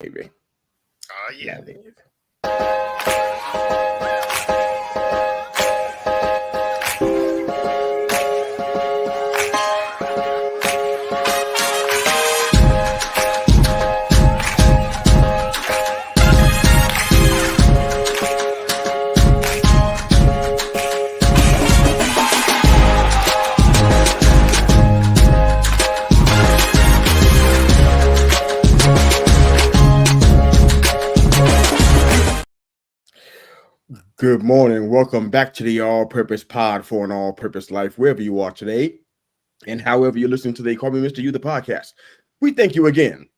Baby. Yeah. Good morning. Welcome back to the All Purpose Pod for an All Purpose Life, wherever you are today and however you're listening to the Call Me Mr. You, the podcast. We thank you again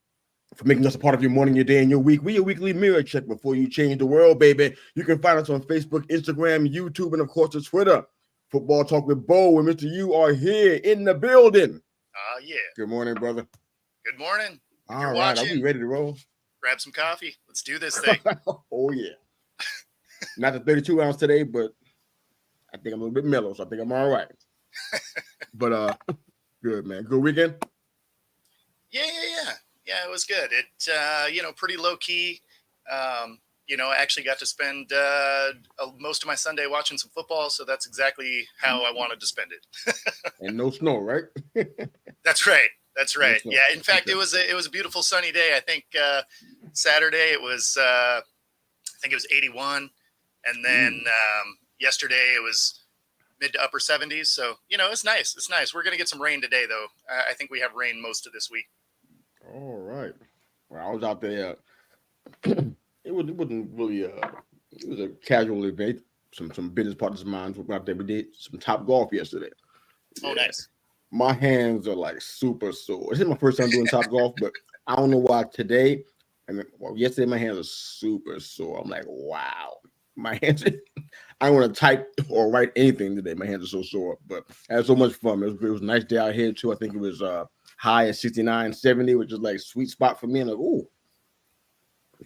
for making us a part of your morning, your day, and your week. We your weekly mirror check before you change the world, baby. You can find us on Facebook, Instagram, YouTube, and of course, the Twitter. Football Talk with Bo and Mr. You are here in the building. Yeah. Good morning, brother. Good morning. If All you're right, watching, are we ready to roll? grab some coffee. Let's do this thing. Oh, yeah. Not the 32 ounce today, but I think I'm a little bit mellow, so I think I'm all right. But good, man. Good weekend? Yeah, it was good. It pretty low key. I actually got to spend most of my Sunday watching some football, so that's exactly how I wanted to spend it. And no snow, right? That's right. No Yeah, in fact, okay. It was a beautiful sunny day. I think Saturday it was 81, and then yesterday it was mid to upper 70s. So it's nice. It's nice. We're gonna get some rain today, though. I think we have rain most of this week. All right. Well, I was out there. It wasn't really it was a casual event. Some business partners of mine were out there. We did some Top Golf yesterday. Oh, yeah. Nice. My hands are like super sore. This is my first time doing Top Golf, but I don't know why today. Yesterday my hands are super sore. I'm like, wow, my hands. I don't want to type or write anything today. My hands are so sore, but I had so much fun. It was a nice day out here too. I think it was high at 69, 70, which is like sweet spot for me. I'm like, ooh,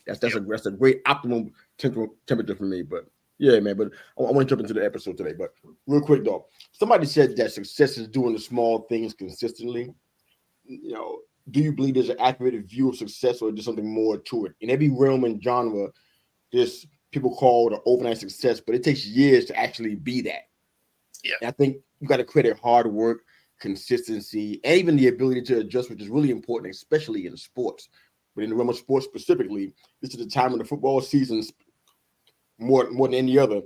that's a great optimum temperature for me. But yeah, man. But I want to jump into the episode today. But real quick though, somebody said that success is doing the small things consistently. Do you believe there's an accurate view of success, or just something more to it? In every realm and genre, there's people call it overnight success, but it takes years to actually be that. Yeah, and I think you got to credit hard work, consistency, and even the ability to adjust, which is really important, especially in sports. But in the realm of sports specifically, this is the time of the football seasons more than any other,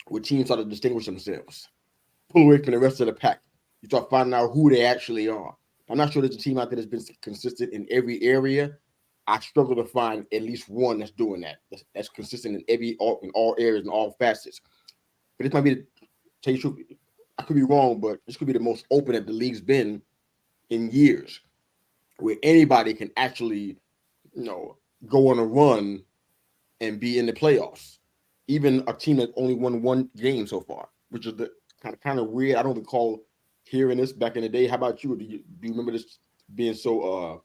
where teams start to distinguish themselves, pull away from the rest of the pack. You start finding out who they actually are. I'm not sure there's a team out there that's been consistent in every area. I struggle to find at least one that's doing that. That's consistent in all areas and all facets. But this might be, tell you the truth, I could be wrong, but this could be the most open that the league's been in years, where anybody can actually, go on a run and be in the playoffs. Even a team that only won one game so far, which is the kind of weird. I don't recall hearing this back in the day. How about you? Do you remember this being so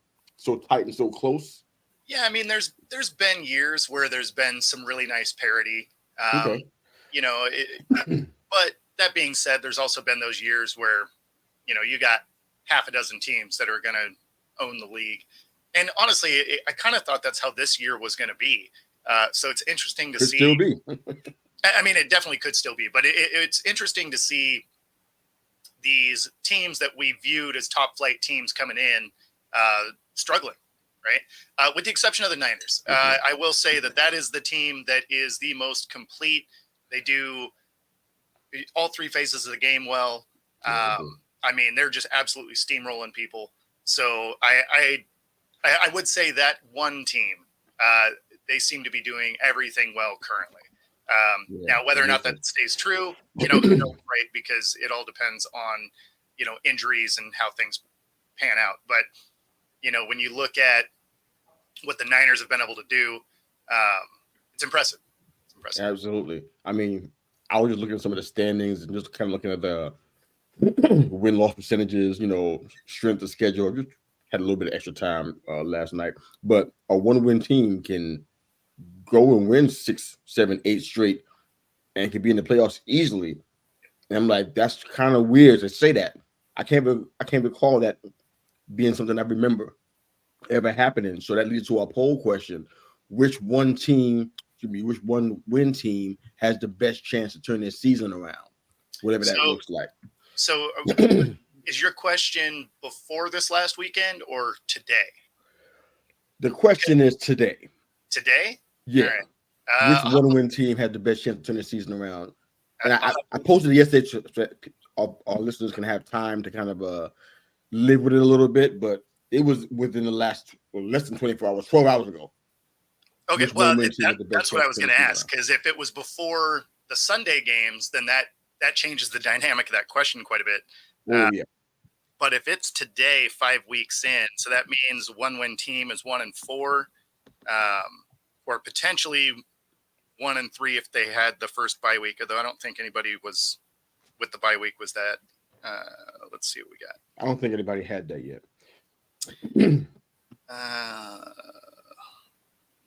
tight and so close? Yeah, I mean, there's been years where there's been some really nice parity. Okay. But that being said, there's also been those years where, you got half a dozen teams that are going to own the league. And honestly, I kind of thought that's how this year was going to be. So it's interesting to see. Still be. I mean, it definitely could still be, but it's interesting to see these teams that we viewed as top flight teams coming in struggling, right? With the exception of the Niners. I will say that is the team that is the most complete. They do all three phases of the game well. I mean, they're just absolutely steamrolling people. So I would say that one team, they seem to be doing everything well currently. Now, whether or not that stays true, right, because it all depends on, injuries and how things pan out. But, when you look at what the Niners have been able to do, it's impressive. Absolutely. I mean, I was just looking at some of the standings and just kind of looking at the win-loss percentages, strength of schedule. I just had a little bit of extra time last night. But a one-win team can go and win 6, 7, 8 straight and can be in the playoffs easily. And I'm like, that's kind of weird to say that. I can't recall that being something I remember. ever happening. So that leads to our poll question: which one win team has the best chance to turn their season around, whatever that looks like? So, is your question before this last weekend or today? The question is today. Today? Yeah. All right. Which one-win team had the best chance to turn the season around? And I posted it yesterday so our listeners can have time to kind of live with it a little bit, but it was within the less than 24 hours, 12 hours ago. Okay, well, that's what I was going to ask, because if it was before the Sunday games, then that changes the dynamic of that question quite a bit. Yeah. But if it's today, 5 weeks in, so that means one-win team is 1-4, or potentially 1-3 if they had the first bye week. Although I don't think anybody was with the bye week. Was that? Let's see what we got. I don't think anybody had that yet.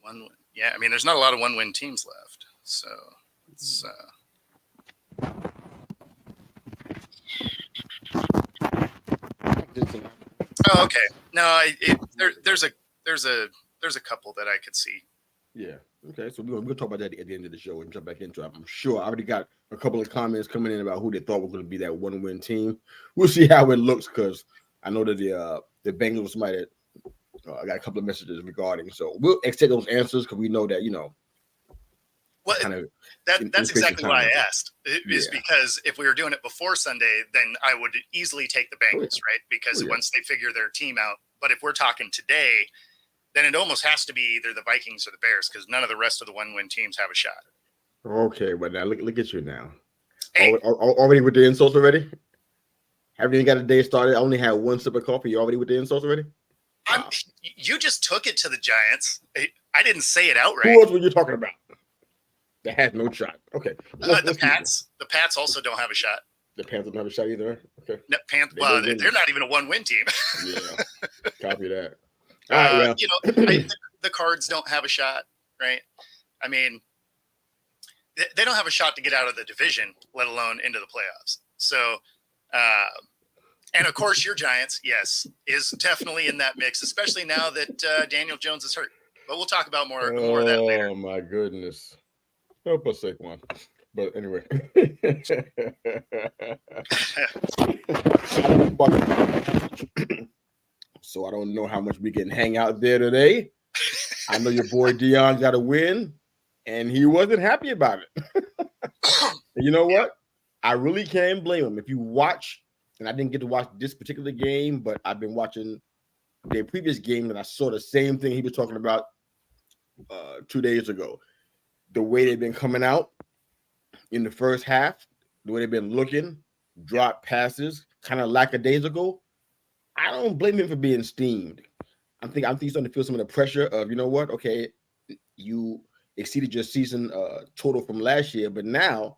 One. Yeah, I mean, there's not a lot of one-win teams left, so it's. Oh, okay. No, there's a couple that I could see. Yeah. Okay. So we're gonna talk about that at the end of the show and jump back into it. I'm sure I already got a couple of comments coming in about who they thought was going to be that one-win team. We'll see how it looks, because I know that the Bengals might have. I got a couple of messages regarding, so we'll accept those answers because we know that Well, that's exactly why I asked. Because if we were doing it before Sunday, then I would easily take the Bengals, right? Because once they figure their team out. But if we're talking today, then it almost has to be either the Vikings or the Bears, because none of the rest of the one-win teams have a shot. Okay, but now look at you now. Hey. Already with the insults already? Haven't even got a day started. I only had one sip of coffee. You already with the insults already? Wow. You just took it to the Giants. I didn't say it outright. Who else were you talking about? That had no shot. Okay. The Pats also don't have a shot. The Panthers don't have a shot either? Okay. No, they're not even a one-win team. Yeah. Copy that. The Cards don't have a shot, right? I mean, they don't have a shot to get out of the division, let alone into the playoffs. So, and of course, your Giants, yes, is definitely in that mix, especially now that Daniel Jones is hurt. But we'll talk about more of that later. Oh my goodness! Help us, Saquon. But anyway, so I don't know how much we can hang out there today. I know your boy Dion got a win, and he wasn't happy about it. And you know what? I really can't blame him. If you watch, and I didn't get to watch this particular game, but I've been watching the previous game, and I saw the same thing he was talking about 2 days ago. The way they've been coming out in the first half, the way they've been looking, drop passes, kind of lackadaisical. I don't blame him for being steamed. I think he's starting to feel some of the pressure of, you know what? Okay, you exceeded your season total from last year, but now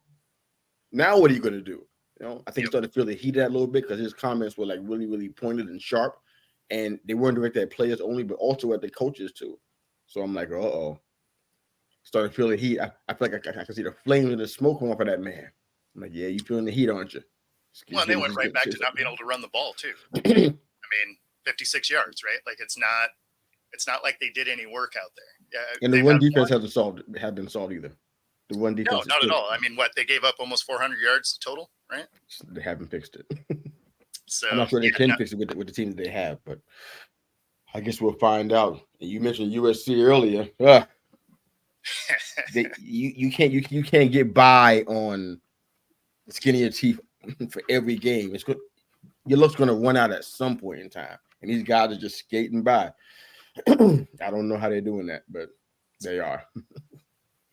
what are you going to do? I think he's starting to feel the heat of that a little bit, because his comments were like really, really pointed and sharp, and they weren't directed at players only, but also at the coaches too. So I'm like, starting to feel the heat. I feel like I can see the flames and the smoke coming off of that man. I'm like, yeah, you feeling the heat, aren't you? Well, they went right back to not being able to run the ball too. I mean, 56 yards, right? Like it's not like they did any work out there. Yeah, and the run defense hasn't been solved either. The run defense, no, not at all. I mean, they gave up almost 400 yards total, right? They haven't fixed it. So I'm not sure they can fix it with the team that they have, but I guess we'll find out. And you mentioned USC earlier. You can't get by on skinnier teeth for every game. Your luck's going to run out at some point in time, and these guys are just skating by. I don't know how they're doing that, but they are.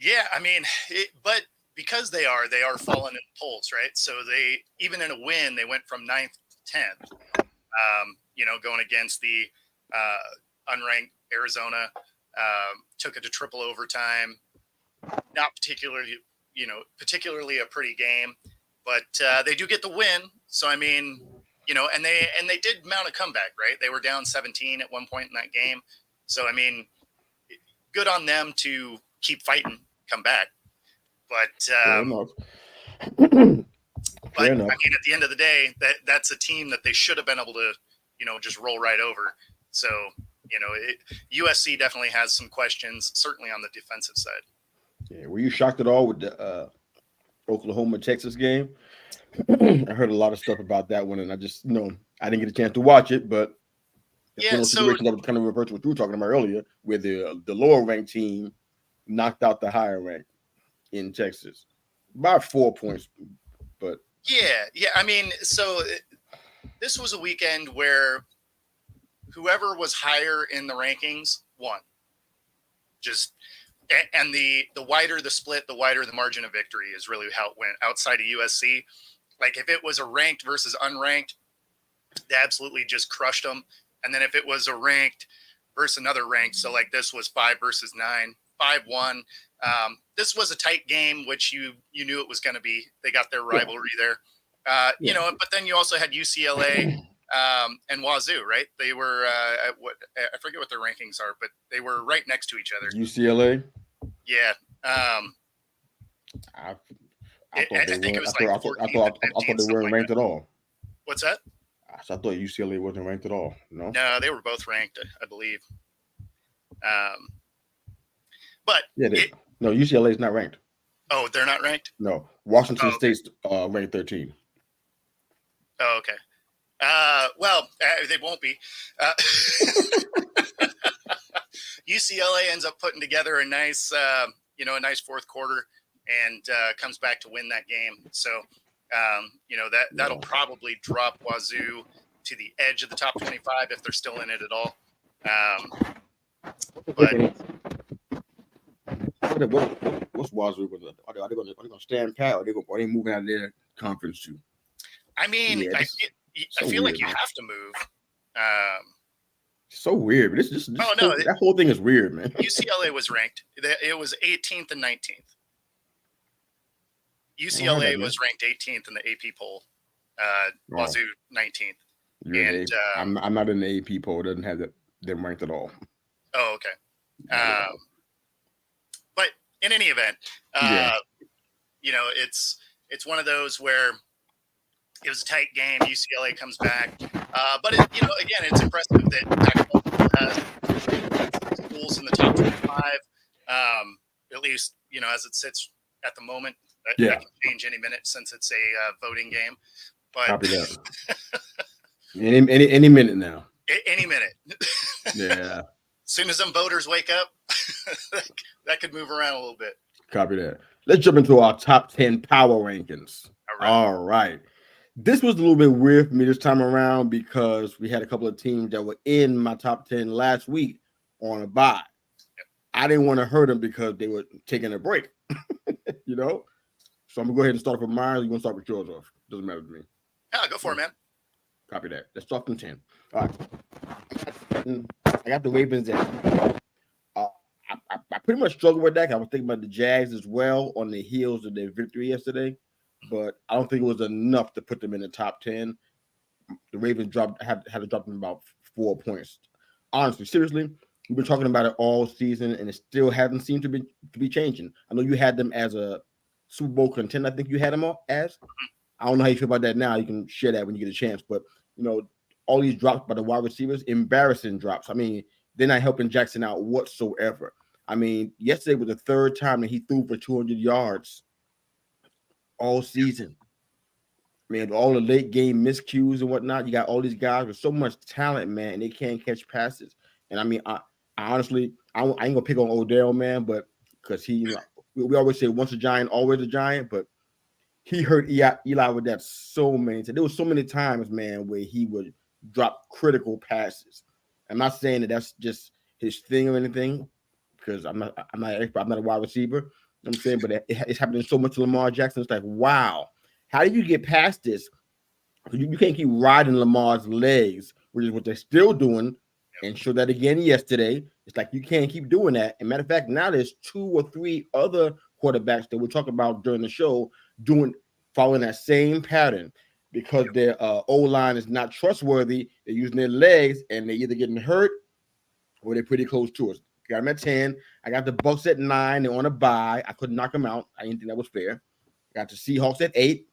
Yeah, I mean, but because they are falling in the polls, right? So they, even in a win, they went from 9th to 10th. Going against the unranked Arizona, took it to triple overtime. Not particularly a pretty game, but they do get the win. So I mean, and they did mount a comeback, right? They were down 17 at one point in that game. So I mean, good on them to keep fighting, come back. But I mean, at the end of the day, that's a team that they should have been able to, just roll right over. So USC definitely has some questions, certainly on the defensive side. Yeah, were you shocked at all with the Oklahoma-Texas game? I heard a lot of stuff about that one, and I just, I didn't get a chance to watch it, but it's one of those situations that was kind of reverse to what you were talking about earlier, where the lower ranked team knocked out the higher rank in Texas by 4 points. But yeah. I mean, so this was a weekend where whoever was higher in the rankings won. And the wider the split, the wider the margin of victory is really how it went outside of USC. Like if it was a ranked versus unranked, they absolutely just crushed them. And then if it was a ranked versus another ranked, so like this was 5 versus 9, 5-1. This was a tight game, which you knew it was going to be. They got their rivalry there. But then you also had UCLA and Wazoo, right? They were I forget what their rankings are, but they were right next to each other. UCLA? Yeah. I think it was I thought they weren't ranked at all. What's that? I thought UCLA wasn't ranked at all. No, they were both ranked, I believe. But UCLA is not ranked. Oh, they're not ranked? No, Washington State's ranked 13. Oh, okay. They won't be. UCLA ends up putting together a nice fourth quarter and comes back to win that game. So, that'll probably drop Wazoo to the edge of the top 25 if they're still in it at all. What's Wazoo going to? Are they going to stand pat, or are they moving out of their conference too? I mean, I feel like you have to move. So weird. That whole thing is weird, man. UCLA was ranked. It was 18th and 19th. UCLA was ranked 18th in the AP poll. Wazoo 19th. I'm not in the AP poll. It doesn't have them ranked at all. Oh, okay. But in any event, it's one of those where it was a tight game. UCLA comes back, but again, it's impressive that Pac-12 has schools in the top 25. At least as it sits at the moment. That can change any minute since it's a voting game. But copy that. any minute now. Any minute. Yeah. As soon as them voters wake up, that could move around a little bit. Copy that. Let's jump into our top 10 power rankings. All right. This was a little bit weird for me this time around because we had a couple of teams that were in my top 10 last week on a bye. Yep. I didn't want to hurt them because they were taking a break, So I'm going to go ahead and start with mine. You want to start with yours off? Doesn't matter to me. Yeah, go for it, man. Copy that. Let's start from 10. All right. I got the Ravens in. I pretty much struggled with that. I was thinking about the Jags as well on the heels of their victory yesterday, but I don't think it was enough to put them in the top 10. The Ravens had to drop them about 4 points. Honestly, seriously, we've been talking about it all season, and it still hasn't seemed to be changing. I know you had them as a Super Bowl contender. I think you had them as. I don't know how you feel about that now. You can share that when you get a chance, but all these drops by the wide receivers, embarrassing drops. I mean, they're not helping Jackson out whatsoever. I mean, yesterday was the third time that he threw for 200 yards all season. Man, all the late game miscues and whatnot. You got all these guys with so much talent, man, and they can't catch passes. And I mean, I honestly, I ain't gonna pick on Odell, man, but because we always say once a giant, always a giant, but he hurt Eli with that so many times. There was so many times, man, where he would drop critical passes. I'm not saying that that's just his thing or anything, because I'm not an expert. I'm not a wide receiver. I'm saying, but it's happening so much to Lamar Jackson. It's like, wow, how do you get past this? You can't keep riding Lamar's legs, which is what they're still doing, and showed that again yesterday. It's like you can't keep doing that. And matter of fact, now there's 2 or 3 other quarterbacks that we'll talk about during the show following that same pattern because their O-line is not trustworthy. They're using their legs, and they're either getting hurt or they're pretty close to us. Got them at 10. I got the Bucks at 9. They're on a bye. I couldn't knock them out. I didn't think that was fair. Got the Seahawks at 8.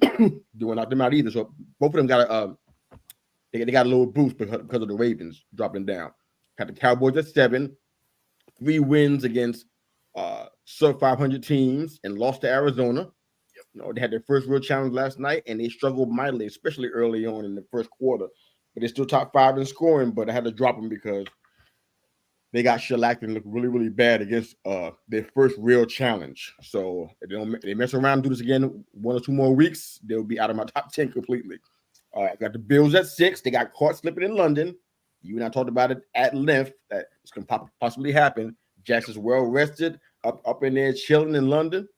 Didn't knock them out either. So both of them got they got a little boost because of the Ravens dropping down. Got the Cowboys at 7. 3 wins against sub 500 teams and lost to Arizona. They had their first real challenge last night, and they struggled mightily, especially early on in the first quarter. But they're still top 5 in scoring, but I had to drop them because they got shellacked and looked really, really bad against their first real challenge. So if they mess around and do this again 1 or 2 more weeks, they'll be out of my top 10 completely. I got the Bills at 6. They got caught slipping in London. You and I talked about it at length that it's going to possibly happen. Jackson's well rested, up in there chilling in London.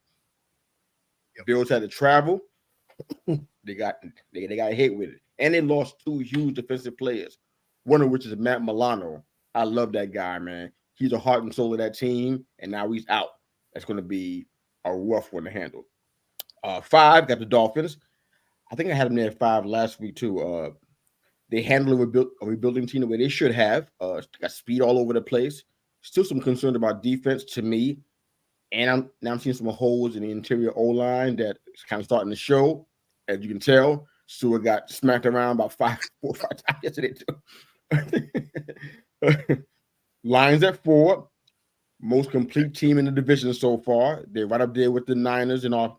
Bills had to travel. they got hit with it, and they lost 2 huge defensive players. One of which is Matt Milano. I love that guy, man. He's the heart and soul of that team, and now he's out. That's going to be a rough one to handle. 5 got the Dolphins. I think I had them there at 5 last week too. They handled a rebuilding team the way they should have. Got speed all over the place. Still some concern about defense to me. And I'm seeing some holes in the interior O-line that is kind of starting to show. As you can tell, Stewart got smacked around about 4 or 5 times yesterday too. Lions at 4. Most complete team in the division so far. They're right up there with the Niners in our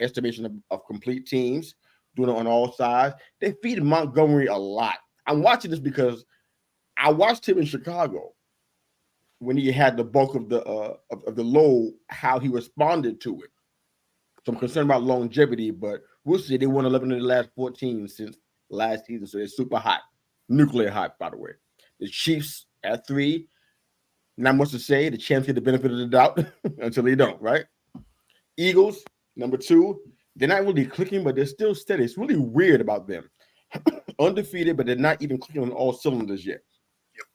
estimation of complete teams. Doing it on all sides. They feed Montgomery a lot. I'm watching this because I watched him in Chicago when he had the bulk of the load, how he responded to it. So I'm concerned about longevity, but we'll see. They won 11 of the last 14 since last season, so they're super hot. Nuclear hot, by the way. The Chiefs at 3. Not much to say. The champs get the benefit of the doubt until they don't, right? Eagles, number 2. They're not really clicking, but they're still steady. It's really weird about them. Undefeated, but they're not even clicking on all cylinders yet.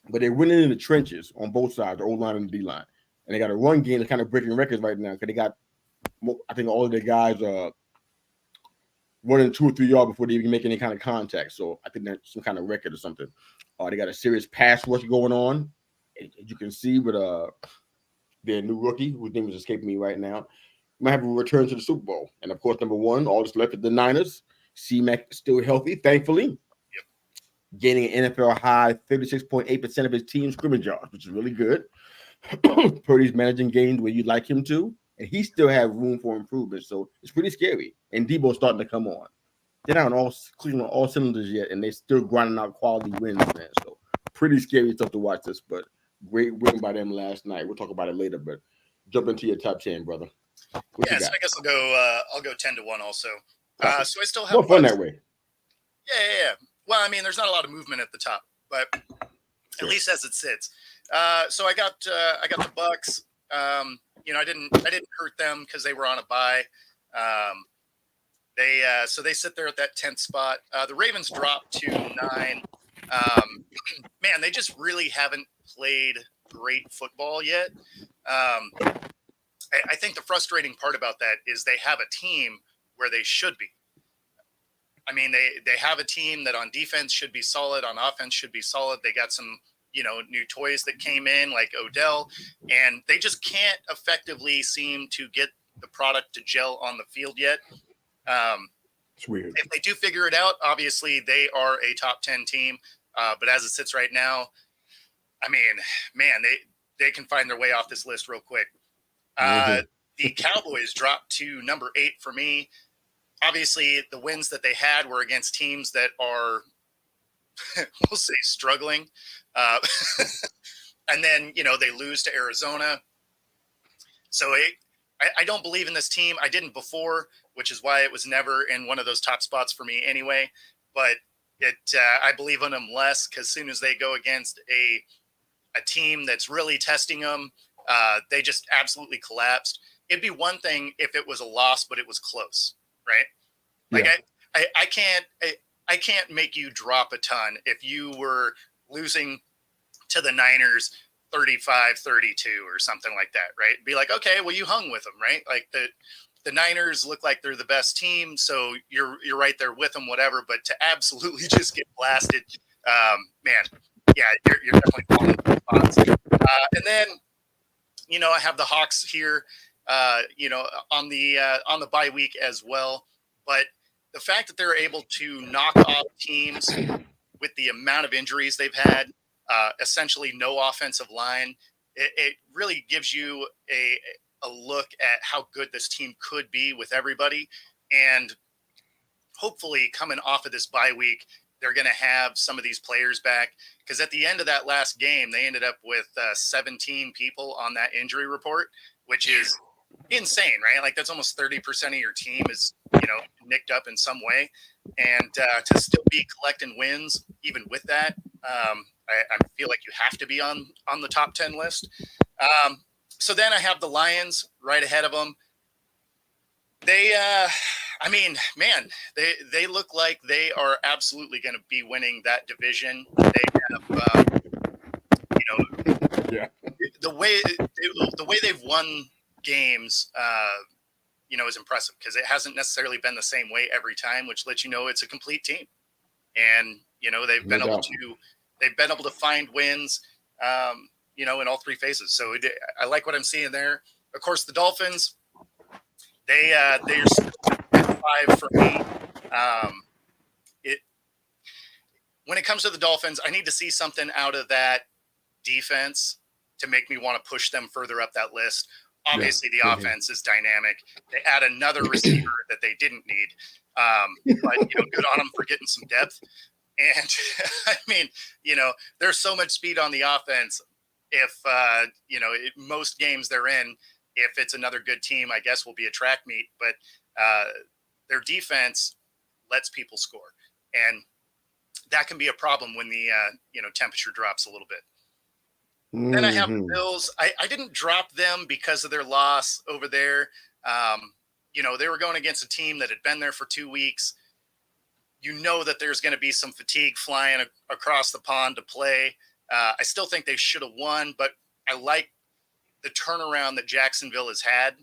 But they're winning in the trenches on both sides, the O-line and the D-line. And they got a run game that's kind of breaking records right now because they got, I think, all of their guys running 2 or 3 yards before they even make any kind of contact. So I think that's some kind of record or something. They got a serious pass rush going on. As you can see with their new rookie, whose name is escaping me right now. Might have a return to the Super Bowl. And, of course, number 1, all that's left is the Niners. C-Mac still healthy, thankfully. Gaining an NFL high 36.8% of his team scrimmage yards, which is really good. Purdy's managing games where you'd like him to, and he still have room for improvement. So it's pretty scary. And Debo's starting to come on. They're not clicking on all cylinders yet, and they're still grinding out quality wins, man. So pretty scary stuff to watch this, but great win by them last night. We'll talk about it later, but jump into your top 10, brother. So I guess I'll go 10-1 also. So I still have more fun that way. Yeah. Well, I mean, there's not a lot of movement at the top, but at least as it sits. So I got the Bucks. I didn't hurt them because they were on a bye. So they sit there at that 10th spot. The Ravens dropped to 9. Man, they just really haven't played great football yet. I think the frustrating part about that is they have a team where they should be. I mean, they have a team that on defense should be solid, on offense should be solid. They got some, new toys that came in like Odell, and they just can't effectively seem to get the product to gel on the field yet. It's weird. If they do figure it out, obviously they are a top 10 team. But as it sits right now, I mean, man, they can find their way off this list real quick. The Cowboys dropped to number 8 for me. Obviously, the wins that they had were against teams that are, we'll say, struggling. And then, they lose to Arizona. So I don't believe in this team. I didn't before, which is why it was never in one of those top spots for me anyway. But I believe in them less because as soon as they go against a team that's really testing them, they just absolutely collapsed. It'd be one thing if it was a loss, but it was close. Right? Like yeah. I can't make you drop a ton if you were losing to the Niners 35-32 or something like that, right? Be like, okay, well, you hung with them, right? Like the Niners look like they're the best team, so you're right there with them, whatever. But to absolutely just get blasted, man, yeah, you're definitely falling in spots. And then, I have the Hawks here. On the bye week as well. But the fact that they're able to knock off teams with the amount of injuries they've had, essentially no offensive line. It really gives you a look at how good this team could be with everybody. And hopefully coming off of this bye week, they're going to have some of these players back, because at the end of that last game, they ended up with 17 people on that injury report, which is insane, right? Like that's almost 30% of your team is, nicked up in some way. And to still be collecting wins, even with that, I feel like you have to be on the top 10 list. So then I have the Lions right ahead of them. They, they look like they are absolutely going to be winning that division. They have, Yeah. the way they've won games, is impressive, because it hasn't necessarily been the same way every time, which lets you know it's a complete team. And they've been able to find wins, in all three phases. So I like what I'm seeing there. Of course, the Dolphins, they're still at 5 for me. When it comes to the Dolphins, I need to see something out of that defense to make me want to push them further up that list. Obviously, the offense is dynamic. They add another receiver that they didn't need, but good on them for getting some depth. And there's so much speed on the offense. If most games they're in, if it's another good team, I guess will be a track meet. But their defense lets people score, and that can be a problem when the temperature drops a little bit. Then I have the Bills. I didn't drop them because of their loss over there. They were going against a team that had been there for 2 weeks. That there's going to be some fatigue flying across the pond to play. I still think they should have won, but I like the turnaround that Jacksonville has had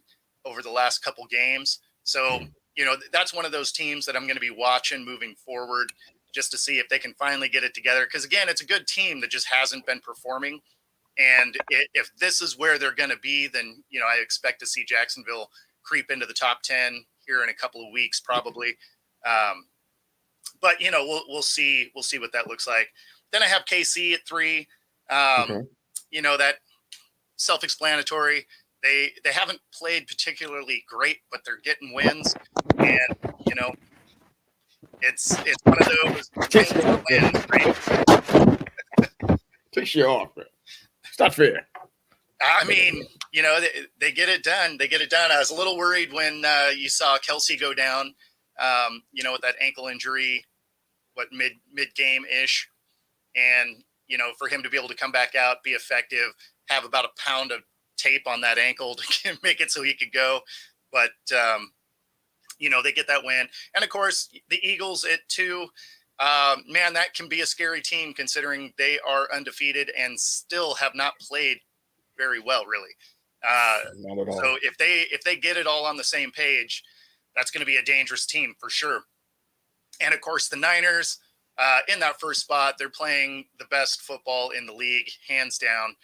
over the last couple games. So, that's one of those teams that I'm going to be watching moving forward, just to see if they can finally get it together. Because, again, it's a good team that just hasn't been performing. And if this is where they're going to be, then, I expect to see Jacksonville creep into the top 10 here in a couple of weeks, probably. But, we'll see. We'll see what that looks like. Then I have KC at 3. That self-explanatory. They haven't played particularly great, but they're getting wins. And, it's one of those wins, right? Takes you off, man. It's not fair. I mean, they get it done. They get it done. I was a little worried when you saw Kelsey go down, with that ankle injury, mid-game-ish. And, for him to be able to come back out, be effective, have about a pound of tape on that ankle to make it so he could go. But, they get that win. And, of course, the Eagles at 2. Man, that can be a scary team, considering they are undefeated and still have not played very well, really. Not at all. So if they get it all on the same page, that's going to be a dangerous team for sure. And of course, the Niners, in that first spot, they're playing the best football in the league, hands down.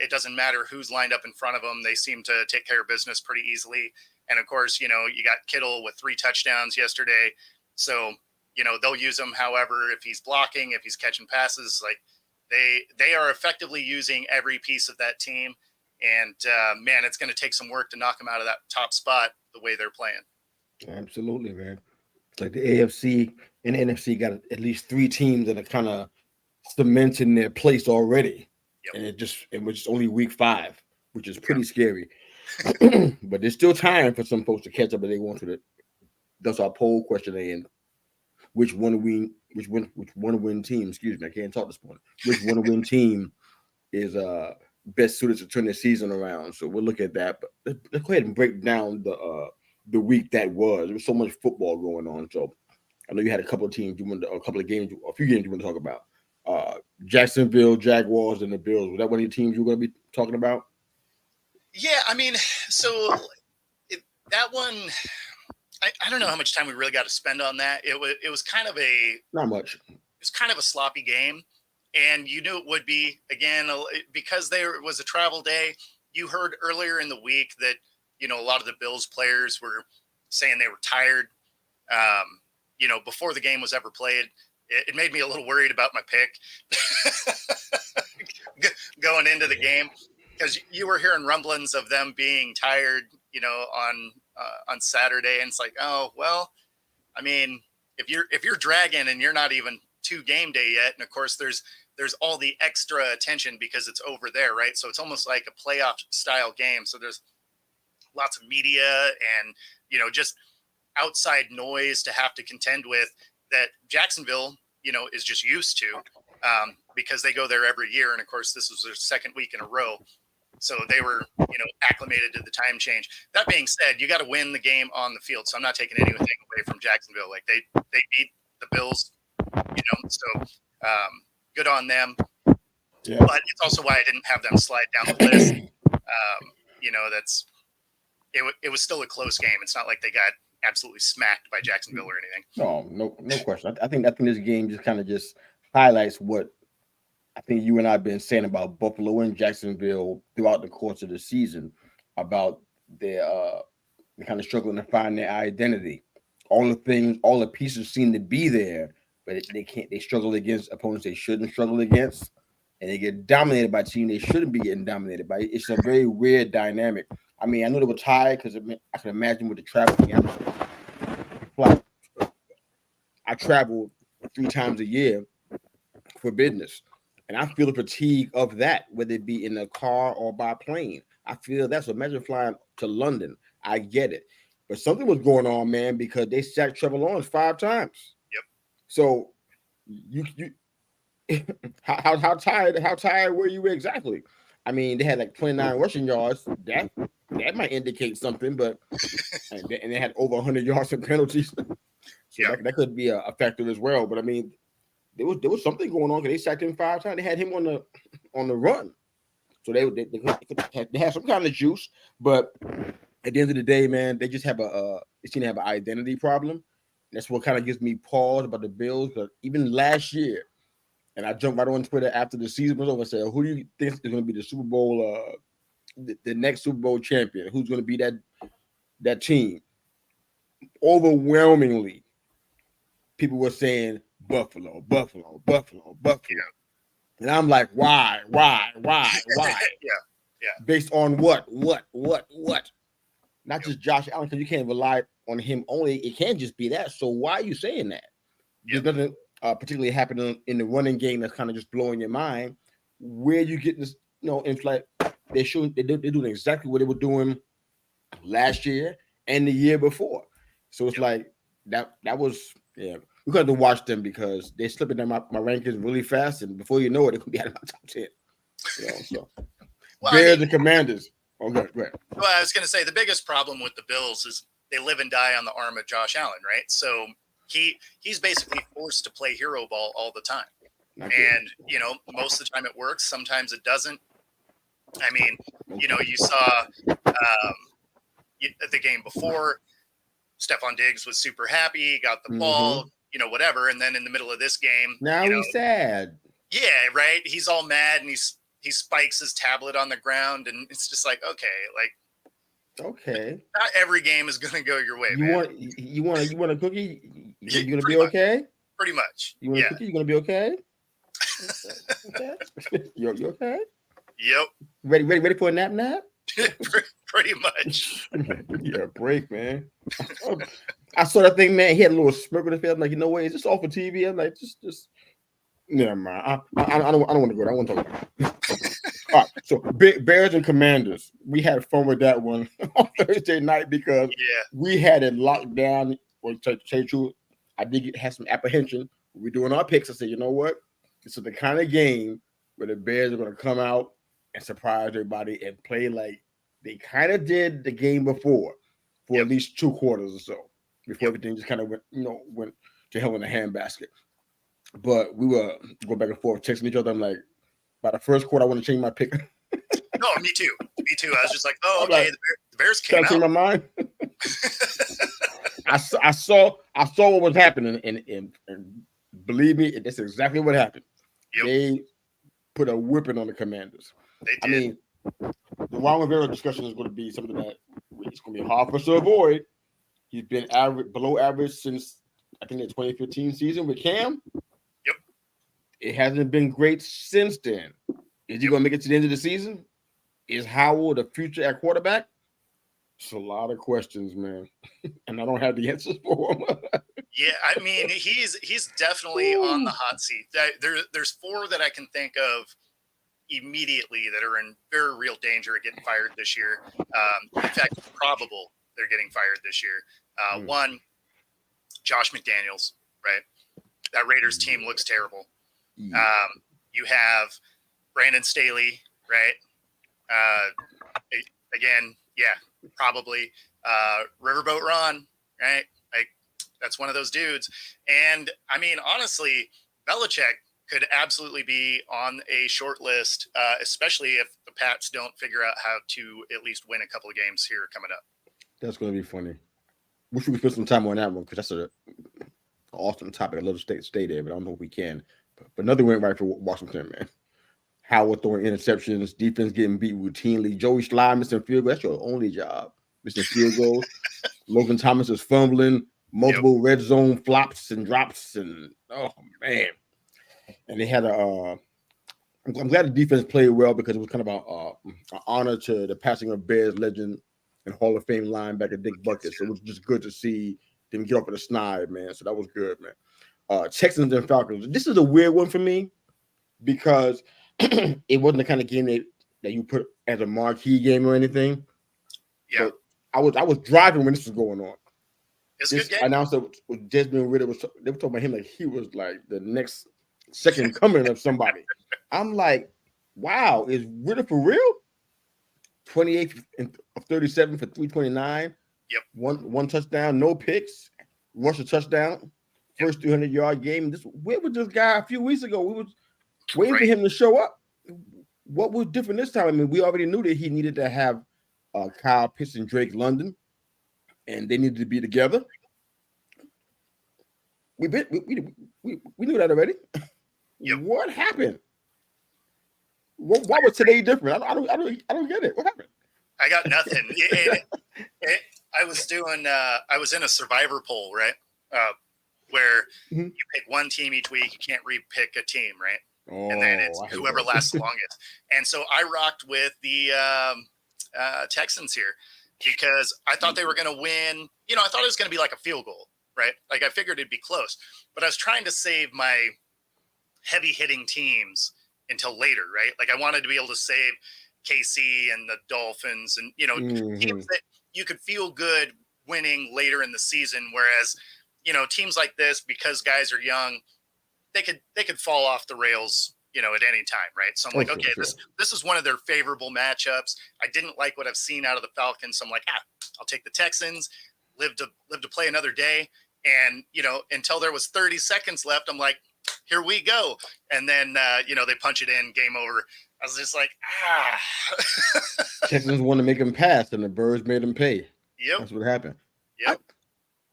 It doesn't matter who's lined up in front of them. They seem to take care of business pretty easily. And of course, you got Kittle with 3 touchdowns yesterday. So, they'll use him however, if he's blocking, if he's catching passes, like they are effectively using every piece of that team. And man, it's going to take some work to knock them out of that top spot the way they're playing. Absolutely, man. It's like the AFC and the NFC got at least 3 teams that are kind of cementing their place already. Yep. And which is only week 5, which is pretty scary. But there's still time for some folks to catch up if they want to. That's our poll question and which one to win team, excuse me, I can't talk this morning. Which one to win team is best suited to turn the season around. So we'll look at that. But let's go ahead and break down the week that was. There was so much football going on. So I know you had a couple of teams a few games you want to talk about. Jacksonville, Jaguars, and the Bills. Was that one of the teams you were going to be talking about? Yeah, I mean, so that one, I don't know how much time we really got to spend on that. It was kind of not much. It was kind of a sloppy game, and you knew it would be, again, because there was a travel day. You heard earlier in the week that a lot of the Bills players were saying they were tired. Before the game was ever played. it made me a little worried about my pick going into the game, because you were hearing rumblings of them being tired, on Saturday, and it's like, oh well, I mean, if you're dragging and you're not even to game day yet, and of course there's all the extra attention because it's over there, right? So it's almost like a playoff style game. So there's lots of media and just outside noise to have to contend with that Jacksonville is just used to, because they go there every year, and of course this was their second week in a row. So they were, acclimated to the time change. That being said, you got to win the game on the field. So I'm not taking anything away from Jacksonville. Like they beat the Bills, so good on them. Yeah. But it's also why I didn't have them slide down the list. It was still a close game. It's not like they got absolutely smacked by Jacksonville or anything. No question. I think this game just highlights what I think you and I have been saying about Buffalo and Jacksonville throughout the course of the season, about their kind of struggling to find their identity. All the pieces seem to be there, but they struggle against opponents they shouldn't struggle against, and they get dominated by teams they shouldn't be getting dominated by. It's a very weird dynamic. I mean, I know they were tired because I can imagine with the traveling. I travel 3 times a year for business. And I feel the fatigue of that, whether it be in a car or by plane. I feel that's what. Imagine flying to London. I get it. But something was going on, man, because they sacked Trevor Lawrence 5 times. Yep. So you how tired were you exactly? I mean, they had like 29 rushing yards. That might indicate something, but and they had over 100 yards in penalties. So yep. that could be a factor as well. But I mean, there was something going on because they sacked him 5 times. They had him on the run, so they had some kind of juice. But at the end of the day, man, they just have they seem to have an identity problem. That's what kind of gives me pause about the Bills. Because even last year, and I jumped right on Twitter after the season was over and said, "Who do you think is going to be the Super Bowl, the next Super Bowl champion? Who's going to be that team?" Overwhelmingly, people were saying Buffalo. And I'm like, why? Yeah. Based on what? Not just Josh Allen, because you can't rely on him only. It can't just be that. So why are you saying that? Yep. There's nothing particularly happening in the running game that's kind of just blowing your mind. Where you get this, in flight, they're doing exactly what they were doing last year and the year before. So it's like that was, yeah. We got to watch them because they're slipping in my rankings really fast, and before you know it, it could be out of my top 10. So Bears and Commanders. Oh, good. Well, I was going to say the biggest problem with the Bills is they live and die on the arm of Josh Allen, right? So he's basically forced to play hero ball all the time, and most of the time it works. Sometimes it doesn't. I mean, you saw the game before. Stephon Diggs was super happy, got the ball. Whatever. And then in the middle of this game, now he's sad. Yeah, right. He's all mad and he spikes his tablet on the ground, and it's just like, okay. Not every game is gonna go your way, man. You want a cookie? You're gonna be okay? Pretty much. You want a cookie? You're gonna be okay? Okay. You okay? Yep. Ready for a nap? Pretty much. Yeah, break, man. I saw that thing, man. He had a little smirk on his face. I'm like, what? Is this all for TV? I'm like, just never mind. I don't want to go there. I want to talk about it. All right. So Bears and Commanders. We had fun with that one on Thursday night because we had it locked down. Or to say the truth, I did have some apprehension. We're doing our picks. I said, you know what? This is the kind of game where the Bears are going to come out and surprise everybody and play like they kind of did the game before for at least 2 quarters or so before everything just kind of went to hell in a handbasket. But we were going back and forth, texting each other. I'm like, by the first quarter, I want to change my pick. No, me too. I was just like, oh, okay, like, the Bears came out. Change my mind. I saw what was happening, and believe me, that's exactly what happened. Yep. They put a whipping on the Commanders. They did. I mean, the Ron Rivera discussion is going to be something that it's going to be hard for us to avoid. He's been below average since I think the 2015 season with Cam. It hasn't been great since then. Is he going to make it to the end of the season? Is Howell the future at quarterback? It's a lot of questions, man, and I don't have the answers for him. Yeah, I mean, he's definitely on the hot seat. There's four that I can think of immediately that are in very real danger of getting fired this year. In fact, it's probable they're getting fired this year. One, Josh McDaniels, right? That Raiders team looks terrible. You have Brandon Staley, right? Again, yeah, probably. Riverboat Ron, right? Like, that's one of those dudes. And I mean, honestly, Belichick could absolutely be on a short list, especially if the Pats don't figure out how to at least win a couple of games here coming up. That's going to be funny. Wish we could spend some time on that one because that's an awesome topic. I'd love to stay there, but I don't know if we can. But nothing went right for Washington, man. Howard throwing interceptions, defense getting beat routinely. Joey Slye missing field goals. That's your only job, missing field goals. Logan Thomas is fumbling, multiple red zone flops and drops, and oh man. And they had I'm glad the defense played well because it was kind of an honor to the passing of Bears legend and Hall of Fame linebacker Dick Bucket. So it was just good to see them get off of the snide, man. So that was good, man. Texans and Falcons. This is a weird one for me because it wasn't the kind of game that you put as a marquee game or anything. Yeah. But I was driving when this was going on. It's a good game. Announcer with Desmond Ritter they were talking about him like he was like the next second coming of somebody. I'm like, wow, is Ritter for real? 28 of 37 for 329. Yep. One touchdown, no picks, rush a touchdown, first 300-yard game. Where was this guy a few weeks ago? We was waiting for him to show up. What was different this time? I mean, we already knew that he needed to have Kyle Pitts and Drake London, and they needed to be together. We knew that already. Yep. What happened? Why was today different? I don't get it. What happened? I got nothing. I was in a survivor poll, right? Where you pick one team each week. You can't re-pick a team, right? Oh, and then it's whoever lasts longest. And so I rocked with the Texans here because I thought they were going to win. You know, I thought it was going to be like a field goal, right? Like I figured it'd be close, but I was trying to save my heavy hitting teams until later, right? Like I wanted to be able to save KC and the Dolphins and, you know, teams that you could feel good winning later in the season. Whereas, you know, teams like this, because guys are young, they could fall off the rails, you know, at any time, right? So I'm like, okay, this is one of their favorable matchups. I didn't like what I've seen out of the Falcons. So I'm like, I'll take the Texans, live to play another day. And, you know, until there was 30 seconds left, I'm like, here we go. And then, you know, they punch it in, game over. I was just like, Texans want to make him pass, and the Birds made him pay. Yep. That's what happened. Yep.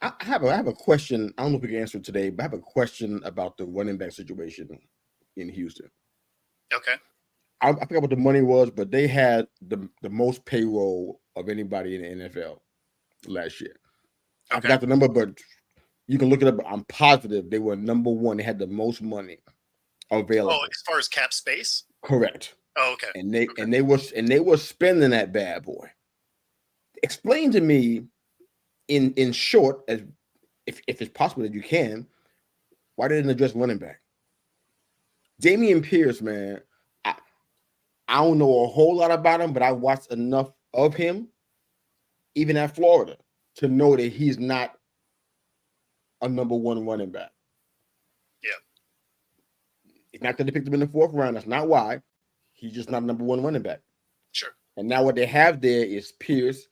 I have a question. I don't know if we can answer it today, but I have a question about the running back situation in Houston. Okay. I forgot what the money was, but they had the most payroll of anybody in the NFL last year. Okay. I forgot the number, but you can look it up. I'm positive they were number one. They had the most money available. Oh, as far as cap space? Correct. Oh, okay. And they were spending that bad boy. Explain to me in short, as if it's possible that you can, why didn't they address running back? Dameon Pierce, man, I don't know a whole lot about him, but I watched enough of him, even at Florida, to know that he's not a number one running back. Yeah. It's not that they picked him in the fourth round. That's not why. He's just not number one running back. Sure. And now what they have there is Pierce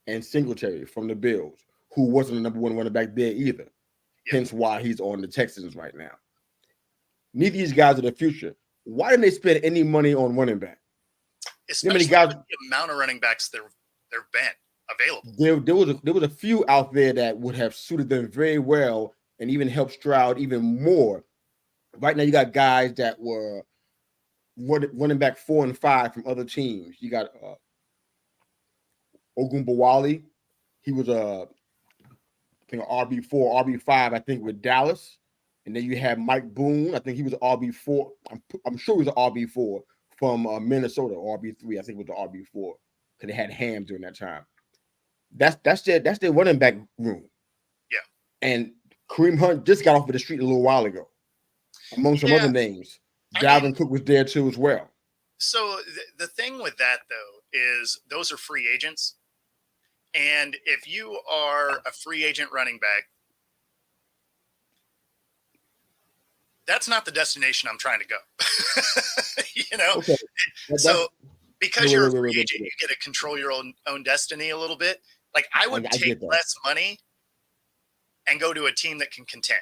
and Singletary from the Bills, who wasn't the number one running back there either. Yeah. Hence why he's on the Texans right now. Neither of these guys are the future. Why didn't they spend any money on running back? Especially the amount of running backs there been available. There was a few out there that would have suited them very well and even helped Stroud even more. Right now, you got guys that were running back 4 and 5 from other teams. You got Ogunbowale. He was I think RB4, RB5, I think, with Dallas. And then you have Mike Boone. I think he was an RB4. I'm sure he was an RB4 from Minnesota, RB3. I think it was the RB4 because they had Ham during that time. That's their running back room. Yeah. And Kareem Hunt just got off of the street a little while ago, among some other names. Dalvin Cook was there too as well. So the thing with that though is those are free agents, and if you are a free agent running back, that's not the destination I'm trying to go. You know, okay. So because you're a free agent, you get to control your own destiny a little bit. Like I would take less money and go to a team that can contend.